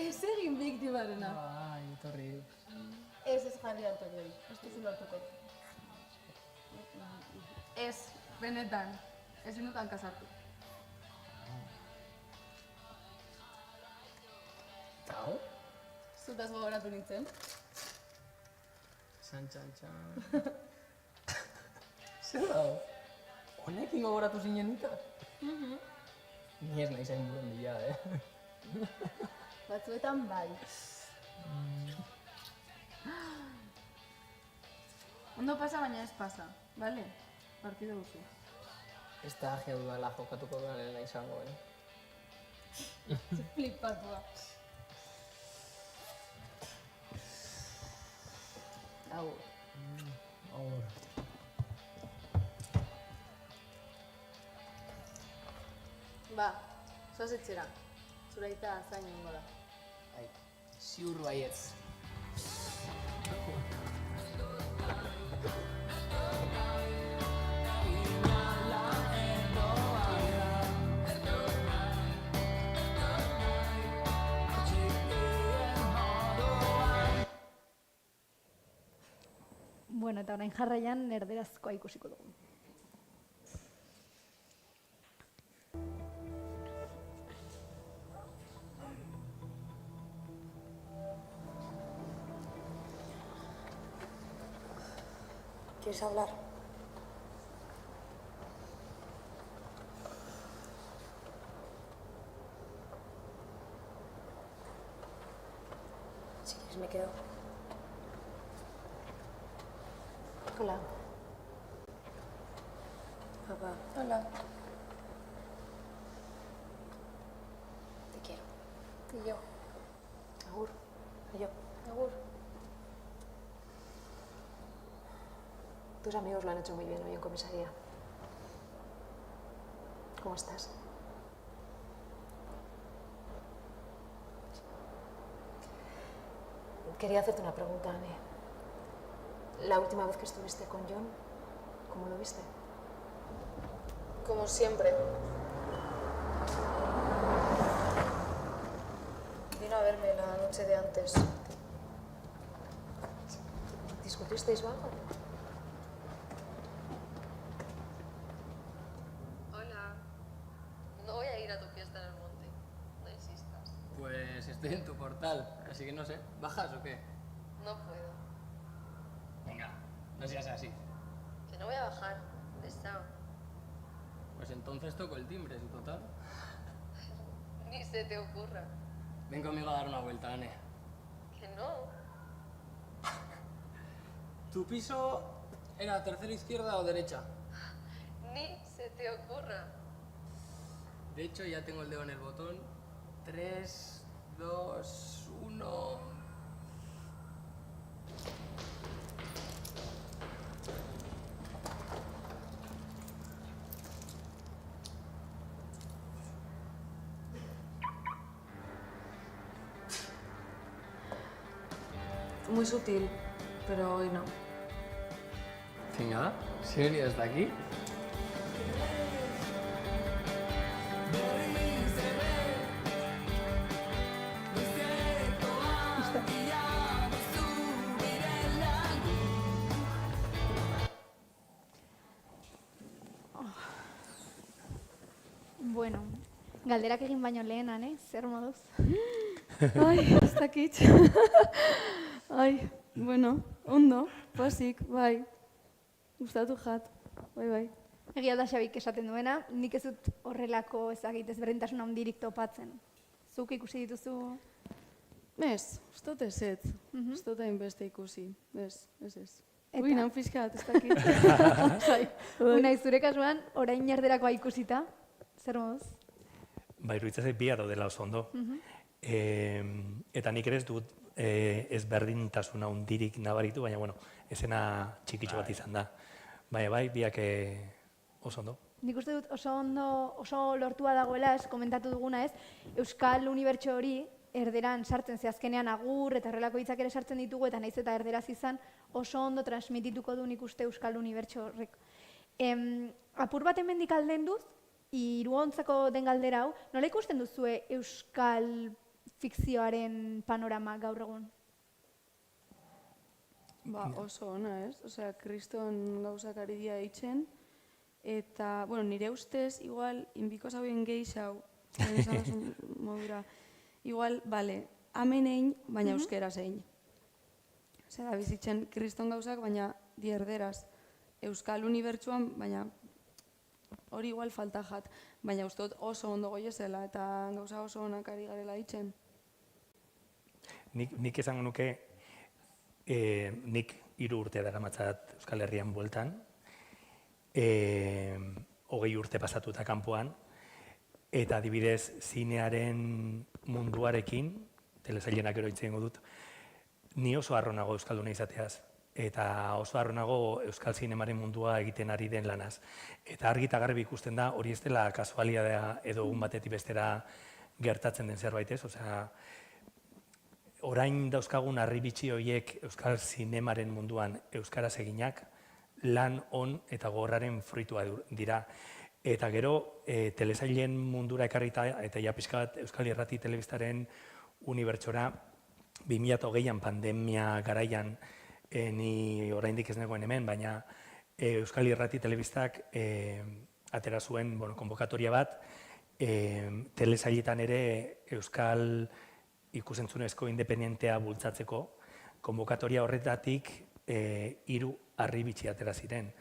Ez egin biktimarena. Bai, etorri. Ez jarri hartu egin, ez duzu hartuko. Ez, benetan, ez dut hankasartu. Hau? Zutaz gogoratu nintzen. Txan. Zer dago? Honekin gogoratu zinen nita? Ni ez nahi zain buren bila, Batzuetan bai. Ondo pasa, baina ez pasa, bale? Partido duzu. Ez da agia dudala jokatuko duanela izango, Flipatua. Agur. Agur. Ba, zoaz etxera. Zuraita zain egingo da. Ai, ziur baietz. Bueno, eta orain jarraian erderazkoa ikusiko dugu. ¿Quieres hablar? Si quieres me quedo. Hola. Papá. Hola. Te quiero. Y yo. Agur. Y yo. Agur. Tus amigos lo han hecho muy bien hoy en comisaría. ¿Cómo estás? Quería hacerte una pregunta, Anne. La última vez que estuviste con John, ¿cómo lo viste? Como siempre. Vino a verme la noche de antes. ¿Discutisteis o algo? Hola. No voy a ir a tu fiesta en el monte. No insistas. Pues estoy en tu portal, así que no sé, ¿bajas o qué? No puedo. Venga, no seas así. Que no voy a bajar. Pesado. Pues entonces toco el timbre, si total. Ni se te ocurra. Ven conmigo a dar una vuelta, Anne. Que no. ¿Tu piso era tercera izquierda o derecha? Ni se te ocurra. De hecho, ya tengo el dedo en el botón. 3, 2, 1... Muy sutil, pero hoy no. Venga, ¿sí venía hasta aquí? Bueno, galderak egin baino lehenan, zer moduz? Ai, ez dakit. Ai, bueno, ondo, pozik, bai. Gustatu jat, bai. Egia da Xabik esaten duena, nik ez dut horrelako ezagit ezberdintasun handirik topatzen. Zuk ikusi dituzu? Ez, ez dut ezetz. Ez dut hainbeste ikusi. Ez. Eta? Ui, nan pixkat, ez dakit. Zai. Unai, zure kasuan, orain erderakoa ikusita, zer moduz? Ba, iruditzen zait bia daudela oso ondo. Eta nik ere ez dut ezberdintasuna hundirik nabaritu, baina, bueno, esena txikitxo bat izan da. Baina bai, biak oso ondo. Nik uste dut oso ondo, oso lortua dagoela, ez komentatu duguna ez, Euskal Unibertso hori erderan sartzen, ze azkenean agur eta horrelako hitzak ere sartzen ditugu, eta naiz eta erderaz izan, oso ondo transmitituko du nik uste Euskal Unibertso horrek. Apur bat hemendik aldenduz, Iruontzako den galdera hau, nola ikusten duzue Euskal fikzioaren panorama gaur egun? Ba, oso ona, ez? Osea, kriston gauzak ari dira eitzen, eta, bueno, nire ustez, igual, inbiko zauen gehixau, esan modura, igual, bale, amen egin, baina euskera zein. Zer da, bizitzen kriston gauzak, baina dierderaz. Euskal Unibertsuan, baina hori igual falta jat, baina uste dut oso ondo goiezela eta gauza oso onak ari garela ditzen. Nik esango nuke, nik 3 urte daramatzat Euskal Herrian bueltan, 20 urte pasatuta kanpoan, eta adibidez zinearen munduarekin, telesailenak gero hitz egingo dut, ni oso harro nago euskalduna izateaz, eta oso harro nago euskal zinemaren mundua egiten ari den lanaz. Eta argi eta garbi ikusten da, hori ez dela kasualitatea edo egun batetik bestera gertatzen den zerbait ez, osea, orain dauzkagun harribitxi horiek euskal zinemaren munduan euskaraz eginak, lan on eta gogorraren fruitua dira. Eta gero, telesailen mundura ekarrita eta ja pixka bat Euskal Irrati Telebistaren unibertsora 2020an pandemia garaian ni oraindik ez negoen hemen, baina Euskal Irrati Telebistak atera zuen konbokatoria bat, telesailetan ere Euskal ikusentzunezko independentea bultzatzeko, konbokatoria horretatik 3 harribitxi atera ziren.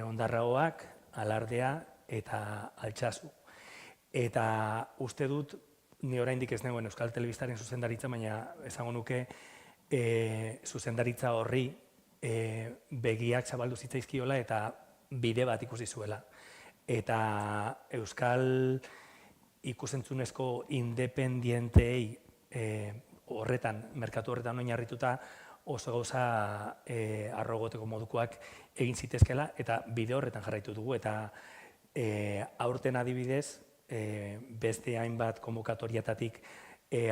Ondarraoak, Alardea eta Altsasu. Eta uste dut, ni oraindik ez negoen Euskal Telebistaren zuzendaritza, baina esango nuke zuzendaritza horri begiak zabaldu zitzaizkiola eta bide bat ikusi zuela. Eta Euskal ikusentzunezko independienteei horretan, merkatu horretan oinarrituta oso gauza arrogoteko modukoak egin zitezkela eta bide horretan jarraitu dugu. Eta aurten adibidez, beste hainbat konbokatoriatatik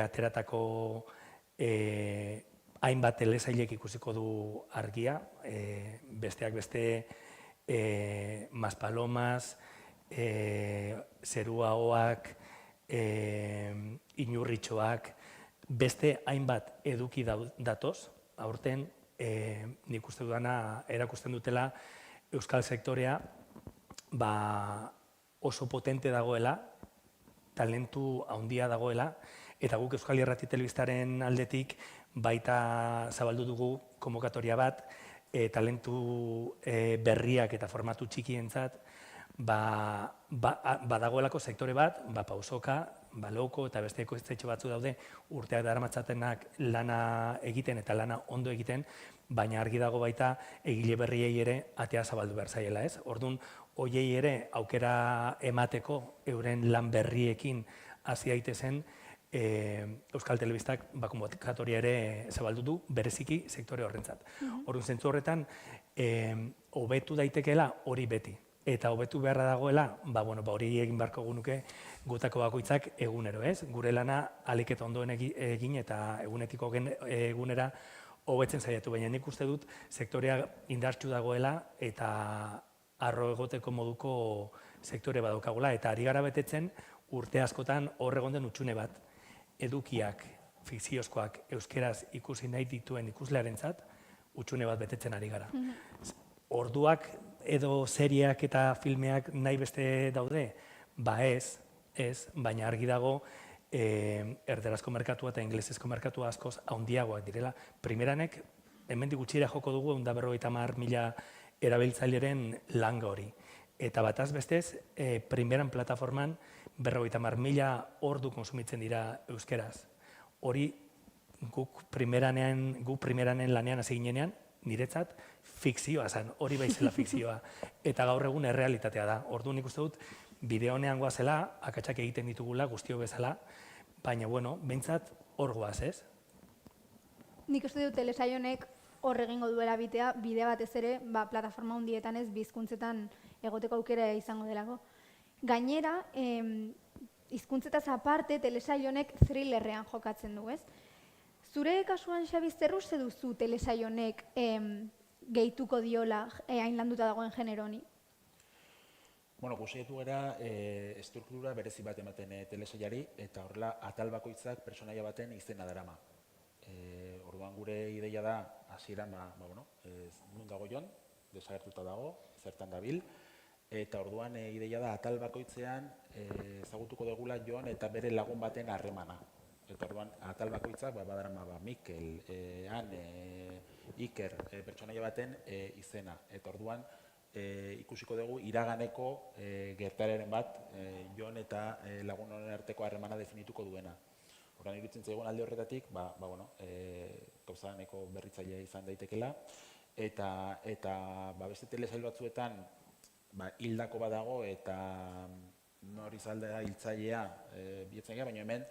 ateratako hainbat telesailek ikusiko du argia, besteak beste Maspalomas, Zeruagoak, Inurritxoak, beste hainbat eduki datoz, aurten nik uste dudana erakusten dutela euskal sektorea oso potente dagoela, talentu handia dagoela, eta guk Euskal Irrati Telebistaren aldetik baita zabaldu dugu konbokatoria bat, talentu berriak eta formatu txikientzat, badagoelako sektore bat, Pausoka, Loko eta beste ekoiztetxe batzu daude urteak daramatzatenak lana egiten eta lana ondo egiten, baina argi dago baita egile berriei ere atea zabaldu behar zaiela, ez? Orduan, hoiei ere aukera emateko euren lan berriekin hasi daitezen Euskal Telebistak konbokatoria ere zabaldu du bereziki sektore horrentzat. Orduan, zentzu horretan, hobetu daitekeela hori beti. Eta hobetu beharra dagoela, hori egin beharko gunuke gutako bakoitzak egunero, ez? Gure lana ahalik eta ondoen egin eta egunetiko egunera hobetzen saiatu, baina nik uste dut sektorea indartsu dagoela eta harro egoteko moduko sektore badaukagula, eta ari gara betetzen urte askotan hor egon den hutsune bat, edukiak, fikziozkoak, euskeraz ikusi nahi dituen ikuslearentzat hutsune bat betetzen ari gara. Orduak edo serieak eta filmeak nahi beste daude? Ez, baina argi dago erderazko merkatua eta ingelesezko merkatua askoz handiagoak direla. Primeranek, hemendik gutxira joko dugu 150.000 erabiltzaileren langa hori. Eta bataz bestez, primeran plataforman 50.000 ordu konsumitzen dira euskeraz. Hori guk primeranen lanean hasi ginenean, niretzat fikzioa zen, hori baizela fikzioa. Eta gaur egun errealitatea da. Orduan nik uste dut, bideo honean goazela, akatsak egiten ditugula guztio bezala, baina, behintzat hor goaz, ez? Nik uste dut telesail honek hor egingo duela bide batez ere, plataforma hundietan ez, bizkuntzetan egoteko aukera izango delako. Gainera, hizkuntzetaz aparte, telesail honek thrillerrean jokatzen du, ez? Zure kasuan, Xabi, zer uste duzu telesail honek gehituko diola hain landuta dagoen genero honi? Guzietu gara estruktura berezi bat ematen telesailari, eta horrela atal bakoitzak pertsonaia baten izena darama. Orduan gure ideia da, hasieran, non dago Jon, desagertuta dago, zertan dabil, eta orduan ideia da atal bakoitzean ezagutuko dugula Jon eta bere lagun baten harremana. Eta orduan, atal bakoitzak, badarama Mikel, Ane, Iker, pertsonaia baten izena. Eta orduan, ikusiko dugu iraganeko gertaeraren bat Jon eta lagun honen arteko harremana definituko duena. Horren iruditzen zaigun alde horretatik, gauza nahiko berritzailea izan daitekela, eta beste telesail batzuetan hildako badago eta nor izaldea hiltzailea bilatzen gara, baina hemen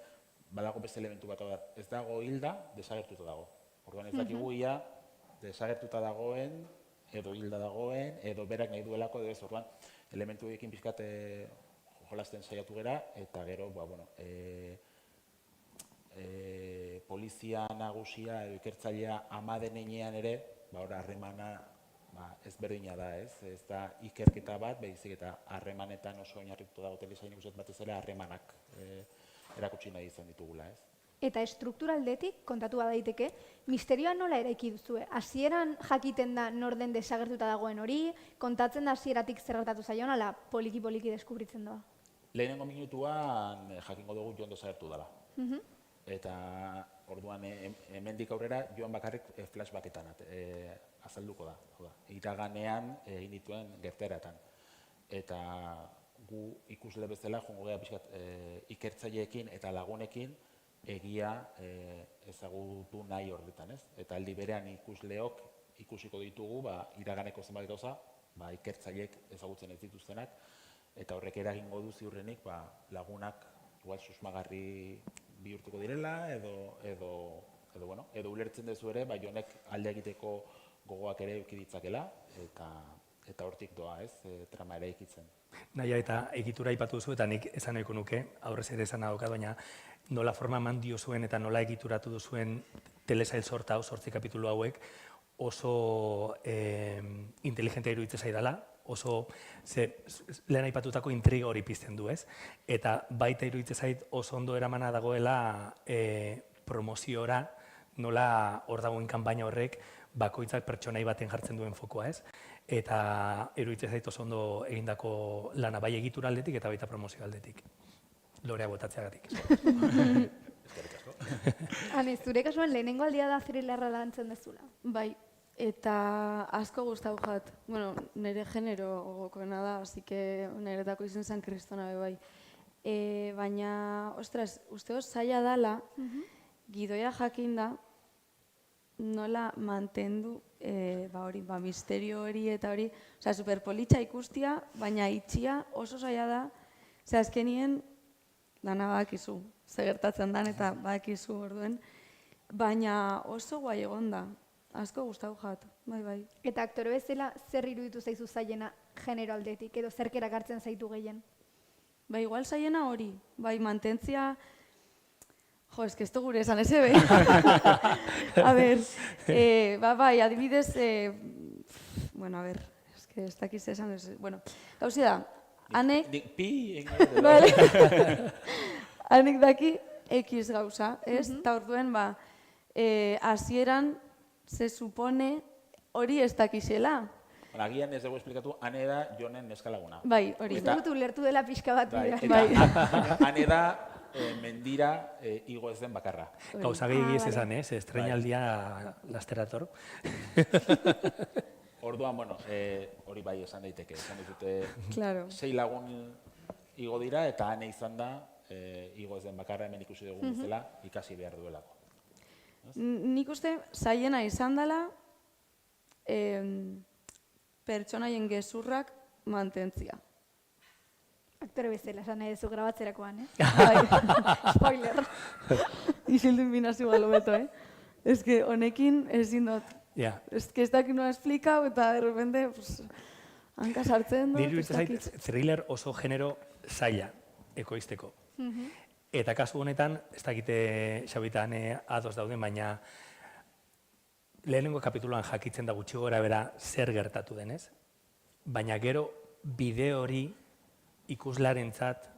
badago beste elementu bat, ez dago hilda, desagertuta dago. Orduan ez dakigu ia desagertuta dagoen, edo hilda dagoen, edo berak nahi duelako, edo ez, orduan elementu ekin pixkat jolasten saiatu gera, eta gero, polizia nagusia edo ikertzailea ama denean ere, harremana ezberdina da, ez da ikerketa bat, baizik eta harremanetan oso oinarrituta dago telesail ikusten batez ere harremanak erakutsi nahi izan ditugula, ez. Eta estrukturaldetik, kontatu daiteke, misterioa nola eraiki duzue? Hasieran jakiten da nor den desagertuta dagoen hori, kontatzen da hasieratik zer gertatu zaion, ala poliki-poliki deskubritzen doa? Lehenengo minutuan jakingo dugu Jon desagertu dela. Eta orduan hemendik aurrera Jon bakarrik flashbacketan azalduko da. Iraganean egin dituen gertaeratan. Eta gu ikusle bezala joango gara pixkat ikertzaileekin eta lagunekin egia ezagutu nahi horretan, ez? Eta aldi berean ikusleok ikusiko ditugu iraganeko zenbait gauza, ikertzaileek ezagutzen ez dituztenak, eta horrek eragingo du ziurrenik lagunak igual susmagarri bihurtuko direla, edo ulertzen duzu ere, Jonek alde egiteko gogoak ere eduki ditzakela, eta hortik doa, ez, trama ere ikitzen. Naia eta egitura aipatu duzu, eta nik esan nahiko nuke, aurrez ere esan daukat, baina nola forma eman diozuen eta nola egituratu duzuen telesail sorta, 8 kapitulu hauek, oso inteligentea iruditzen zaidala, oso lehen aipatutako intriga hori pizten du, ez? Eta baita iruditzen zait oso ondo eramana dagoela promoziora, nola hor dagoen kanpaina horrek bakoitzak pertsonai baten jartzen duen fokoa, ez? Eta iruditzen zait oso ondo egindako lana bai egitura aldetik eta baita promozio aldetik. Lorea botatzeagatik. Ane, zure kasuan lehenengo aldia da thrillerra lantzen dezula? Bai, eta asko gustau jat. Bueno, nire genero gogokoena da, así que niretako izen zen kristona bai. Baina, ostras, usteoz zaila dala, gidoia jakinda, nola mantendu misterio hori eta hori, osea, superpolitxa ikustia, baina itxia oso zaila da, azkenien dana badakizu, ze gertatzen dan eta badakizu orduen, baina oso guai egon da, asko gustau jat, bai. Eta aktore bezala zer iruditu zaizu zailena genero aldetik, edo zerk erakartzen zaitu gehien? Bai, igual zailena hori, bai, mantentzia, jo, ez que gure esan eze be. A ber, bai, adibidez, bueno, a ber, ez que ez dakiz esan, bueno, gauzi da, anek... Pi, anek daki X gauza, ez? Eta orduen, hasieran, se supone hori ez dakizela. Agian ez dugu esplikatu, ane da Jonen neskalaguna. Bai, hori. Uste dut ulertu dela pixka bat. Ane da mendira igo ez den bakarra. Gauza gehi ez esan, ez? Estrenaldia lasterator. Orduan, bueno, hori bai esan daiteke. Esan ditute 6 lagun igo dira eta ane izan da igo ez den bakarra hemen ikusi dugun bezala ikasi behar duelako. Nik uste zailena izan dela pertsonaien gezurrak mantentzia. Aktore bezala, esan nahi duzu grabatzerakoan, Bai. Spoiler. Isildu inbinazio galo beto, Ez que honekin ezin dut. Ez que ez dakit noa esplikau eta de repente hanka sartzen dut. Niri zait thriller oso genero zaila ekoizteko. Eta kasu honetan, ez dakite Xabitan ados dauden, baina lehenengo kapituluan jakitzen da gutxi gora bera zer gertatu denez, baina gero bideo hori ikuslarentzat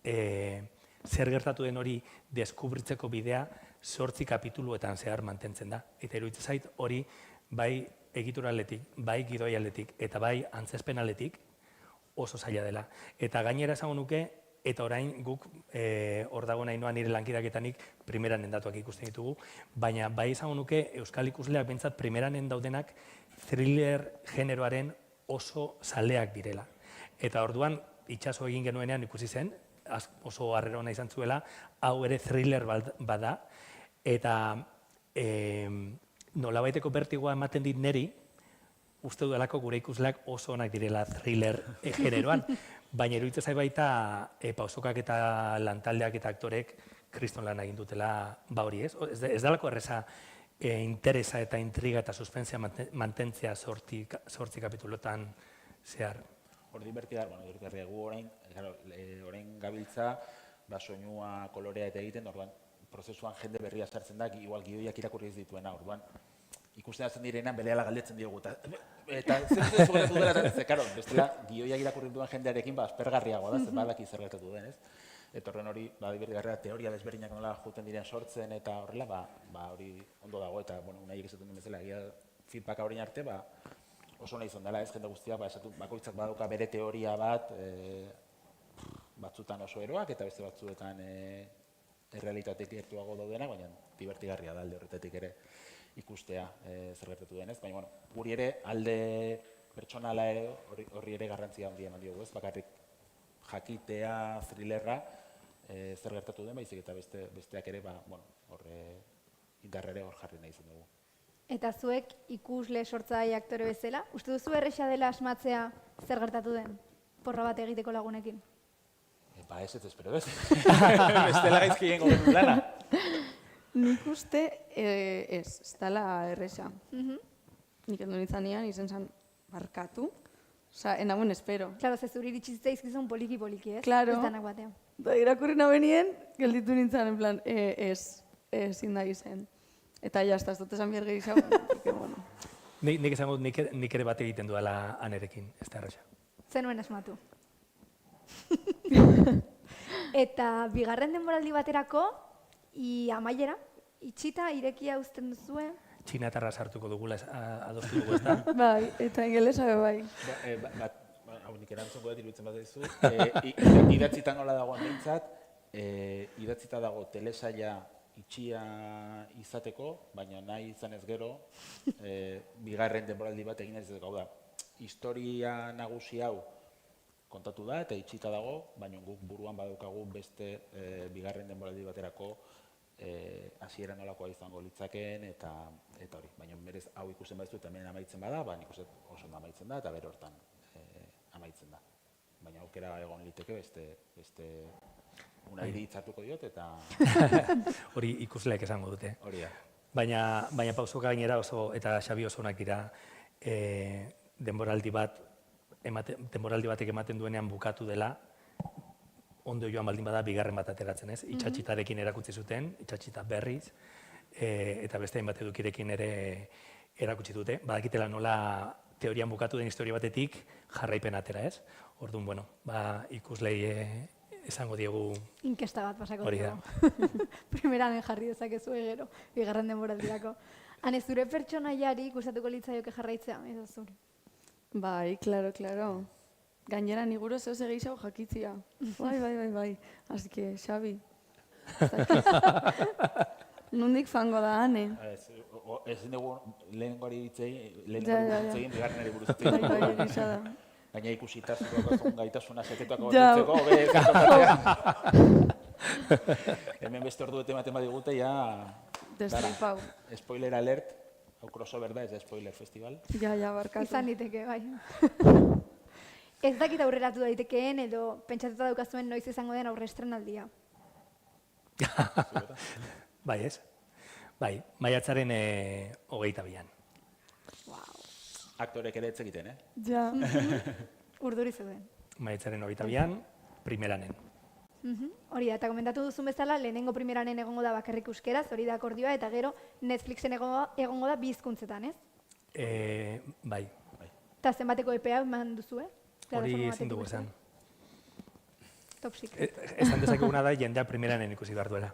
zer gertatu den hori deskubritzeko bidea 8 kapituluetan zehar mantentzen da. Eta iruditzen zait hori bai egitura aldetik, bai gidoi aldetik eta bai antzezpen aldetik oso zaila dela. Eta gainera esango nuke, eta orain guk hor dago nahi noa nire lankidaketanik primeranen datuak ikusten ditugu, baina bai izango nuke Euskal ikusleak bentsat primeranen daudenak thriller generoaren oso zaleak direla. Eta orduan, itxaso egin genuenean ikusi zen, oso harrera ona izan zuela, hau ere thriller bada, eta nolabaiteko bertigoa ematen dit neri, uste dudalako gure ikusleak oso onak direla thriller generoan, baina iruditzen zait baita pausokak eta lantaldeak eta aktorek kriston lan egin dutela hori, ez? Ez dalako erreza interesa eta intriga eta suspentsia mantentzea 8 kapitulotan zehar. Hor divertigarria gu orain gabiltza, soinua, kolorea eta egiten, orduan prozesuan jende berria sartzen da, igual gioiak irakurri ez dituena, orduan ikusten hasten direnean berehala galdetzen diogu, eta zer gertatu dela, eta karo, bestela gioiak irakurri duen jendearekin aspergarriagoa da, zer badaki zer gertatu den, ez? Eta horren hori, divertigarria, teoria desberdinak nola juten diren sortzen eta horrela, hori ondo dago, eta nahiek esaten duen bezala, feedbacka horrein arte, oso nahi izan dela, ez jende guztia, bakoitzak badauka bere teoria bat, batzutan oso eroak eta beste batzuetan errealitateak gertuago daudenak, baina divertigarria da alde horretatik ere ikustea zer gertatu denez. Baina, guri ere alde pertsonala ere horri ere garrantzia handia eman diogu, ez? Bakarrik jakitea, thrillerra, zer gertatu den, baizik eta besteak ere, indarrere hor jarri nahi izan dugu. Eta zuek ikusle sortzaile aktore bezala, uste duzu erresa dela asmatzea zer gertatu den? Porra bat egiteko lagunekin? Ez, espero ez. Bestela gaizki egingo genuen lana. Nik uste ez dela erresa. Nik endu nintzanean izen zan barkatu. Osa, enagun espero. Claro, ze zuri iritsi zitzaizkizun poliki-poliki, ez? Claro. Ez danak batean. Da, irakurri nabenien, gelditu nintzen, en plan, ezin da izen. Eta jazta, ez dut esan behar gehiago, porque, bueno. Nik esango dut nik ere bat egiten duela anerekin, ez da erresa. Zenuen esmatu. Eta bigarren denboraldi baterako, amaiera, itxita, irekia uzten duzue. Txinatarra sartuko dugula adostu dugu, ez da? Bai, eta ingelesa bai. Hau nik erantzungo dut iruditzen bat dizu. Idatzita nola dagoen behintzat, idatzita dago telesaila itxia izateko, baina nahi izan ez gero, bigarren denboraldi bat egin ez gau da. Historia nagusi hau kontatu da eta itxita dago, baina guk buruan badaukagu beste bigarren denboraldi baterako hasiera nolakoa izango litzakeen eta hori. Baina berez hau ikusten badizu eta hemen amaitzen bada, nik uste oso ondo amaitzen da eta bere hortan amaitzen da. Baina aukera egon liteke beste unairi hitzartuko diot eta... Hori ikusleek esango dute. Hori da. Baina pausoka gainera oso, eta Xabi oso onak dira, denboraldi batek ematen duenean bukatu dela, ondo joan baldin bada bigarren bat ateratzen, ez? Itxatxitarekin erakutsi zuten, itxatxita berriz, eta beste hainbat edukirekin ere erakutsi dute. Badakitela nola teorian bukatu den historia batetik jarraipen atera, ez? Orduan, bueno, ikuslei esango diegu... Inkesta bat pasako hori da. Primeranen jarri dezakezu gero, bigarren denboraldirako. Hane, zure pertsonaiari gustatuko litzaioke jarraitzea, edo zuri? Bai, claro. Gainera niguro zeu segeizago jakitzia. Bai. Así que, Xabi. Nundik fango da, Ane. Ez dugu lehenengori hitzegin, bigarrenari buruz hitzegin. Bai, egisa da. Gaina ikusita zuekazun gaitasuna sekretuak abortitzeko, hemen beste ordu bete ematen badigute, ja... Destripau. Spoiler alert, hau crossover da, ez da spoiler festival. Ja, barkatu. Izan diteke, bai. Ez dakit aurreratu daitekeen edo pentsatuta daukazuen noiz izango den aurre estrenaldia. Bai, ez? Bai, maiatzaren 22an. Aktorek ere etzekiten, Ja. Urduri zeuden. Maiatzaren 22an, primeranen. Hori da, eta komentatu duzun bezala, lehenengo primeranen egongo da bakarrik euskeraz, hori da akordioa, eta gero Netflixen egongo da bi hizkuntzetan, ez? Bai. Eta zenbateko EPA eman duzue? Hori ezin dugu esan. Top secret. Esan dezakeguna da jendea primeranen ikusi behar duela.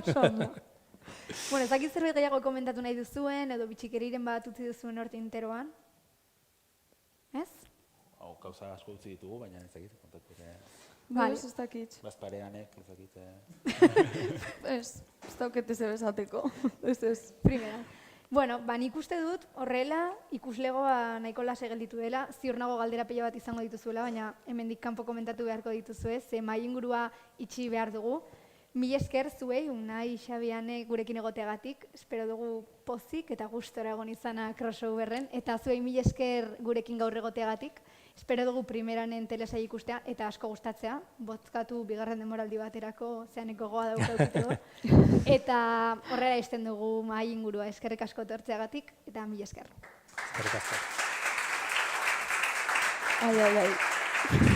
Oso ondo. Bueno, ez dakit zerbait gehiago komentatu nahi duzuen, edo bitxikeriren bat utzi duzuen horti interoan. Ez? Hau, kauza asko utzi ditugu, baina ez dakit, kontatu ere... Bai, ez dakit. Bazpareanek, ez dakit... Ez daukete zer esateko. Ez. Primera. Bueno, nik uste dut horrela ikuslegoa nahiko lase gelditu dela, ziur nago galdera pila bat izango dituzuela, baina hemendik kanpo komentatu beharko dituzue, ze mahai ingurua itxi behar dugu. Mil esker zuei, Unai, Xabi, Ane gurekin egoteagatik, espero dugu pozik eta gustora egon izana crossoverren, eta zuei mil esker gurekin gaur egoteagatik, espero dugu primeranen telesai ikustea eta asko gustatzea, bozkatu bigarren denboraldi baterako zeaneko goa daukaukitego, eta horrela izten dugu mahai ingurua, eskerrik asko etortzeagatik, eta mil esker. Eskerrik asko. Ai.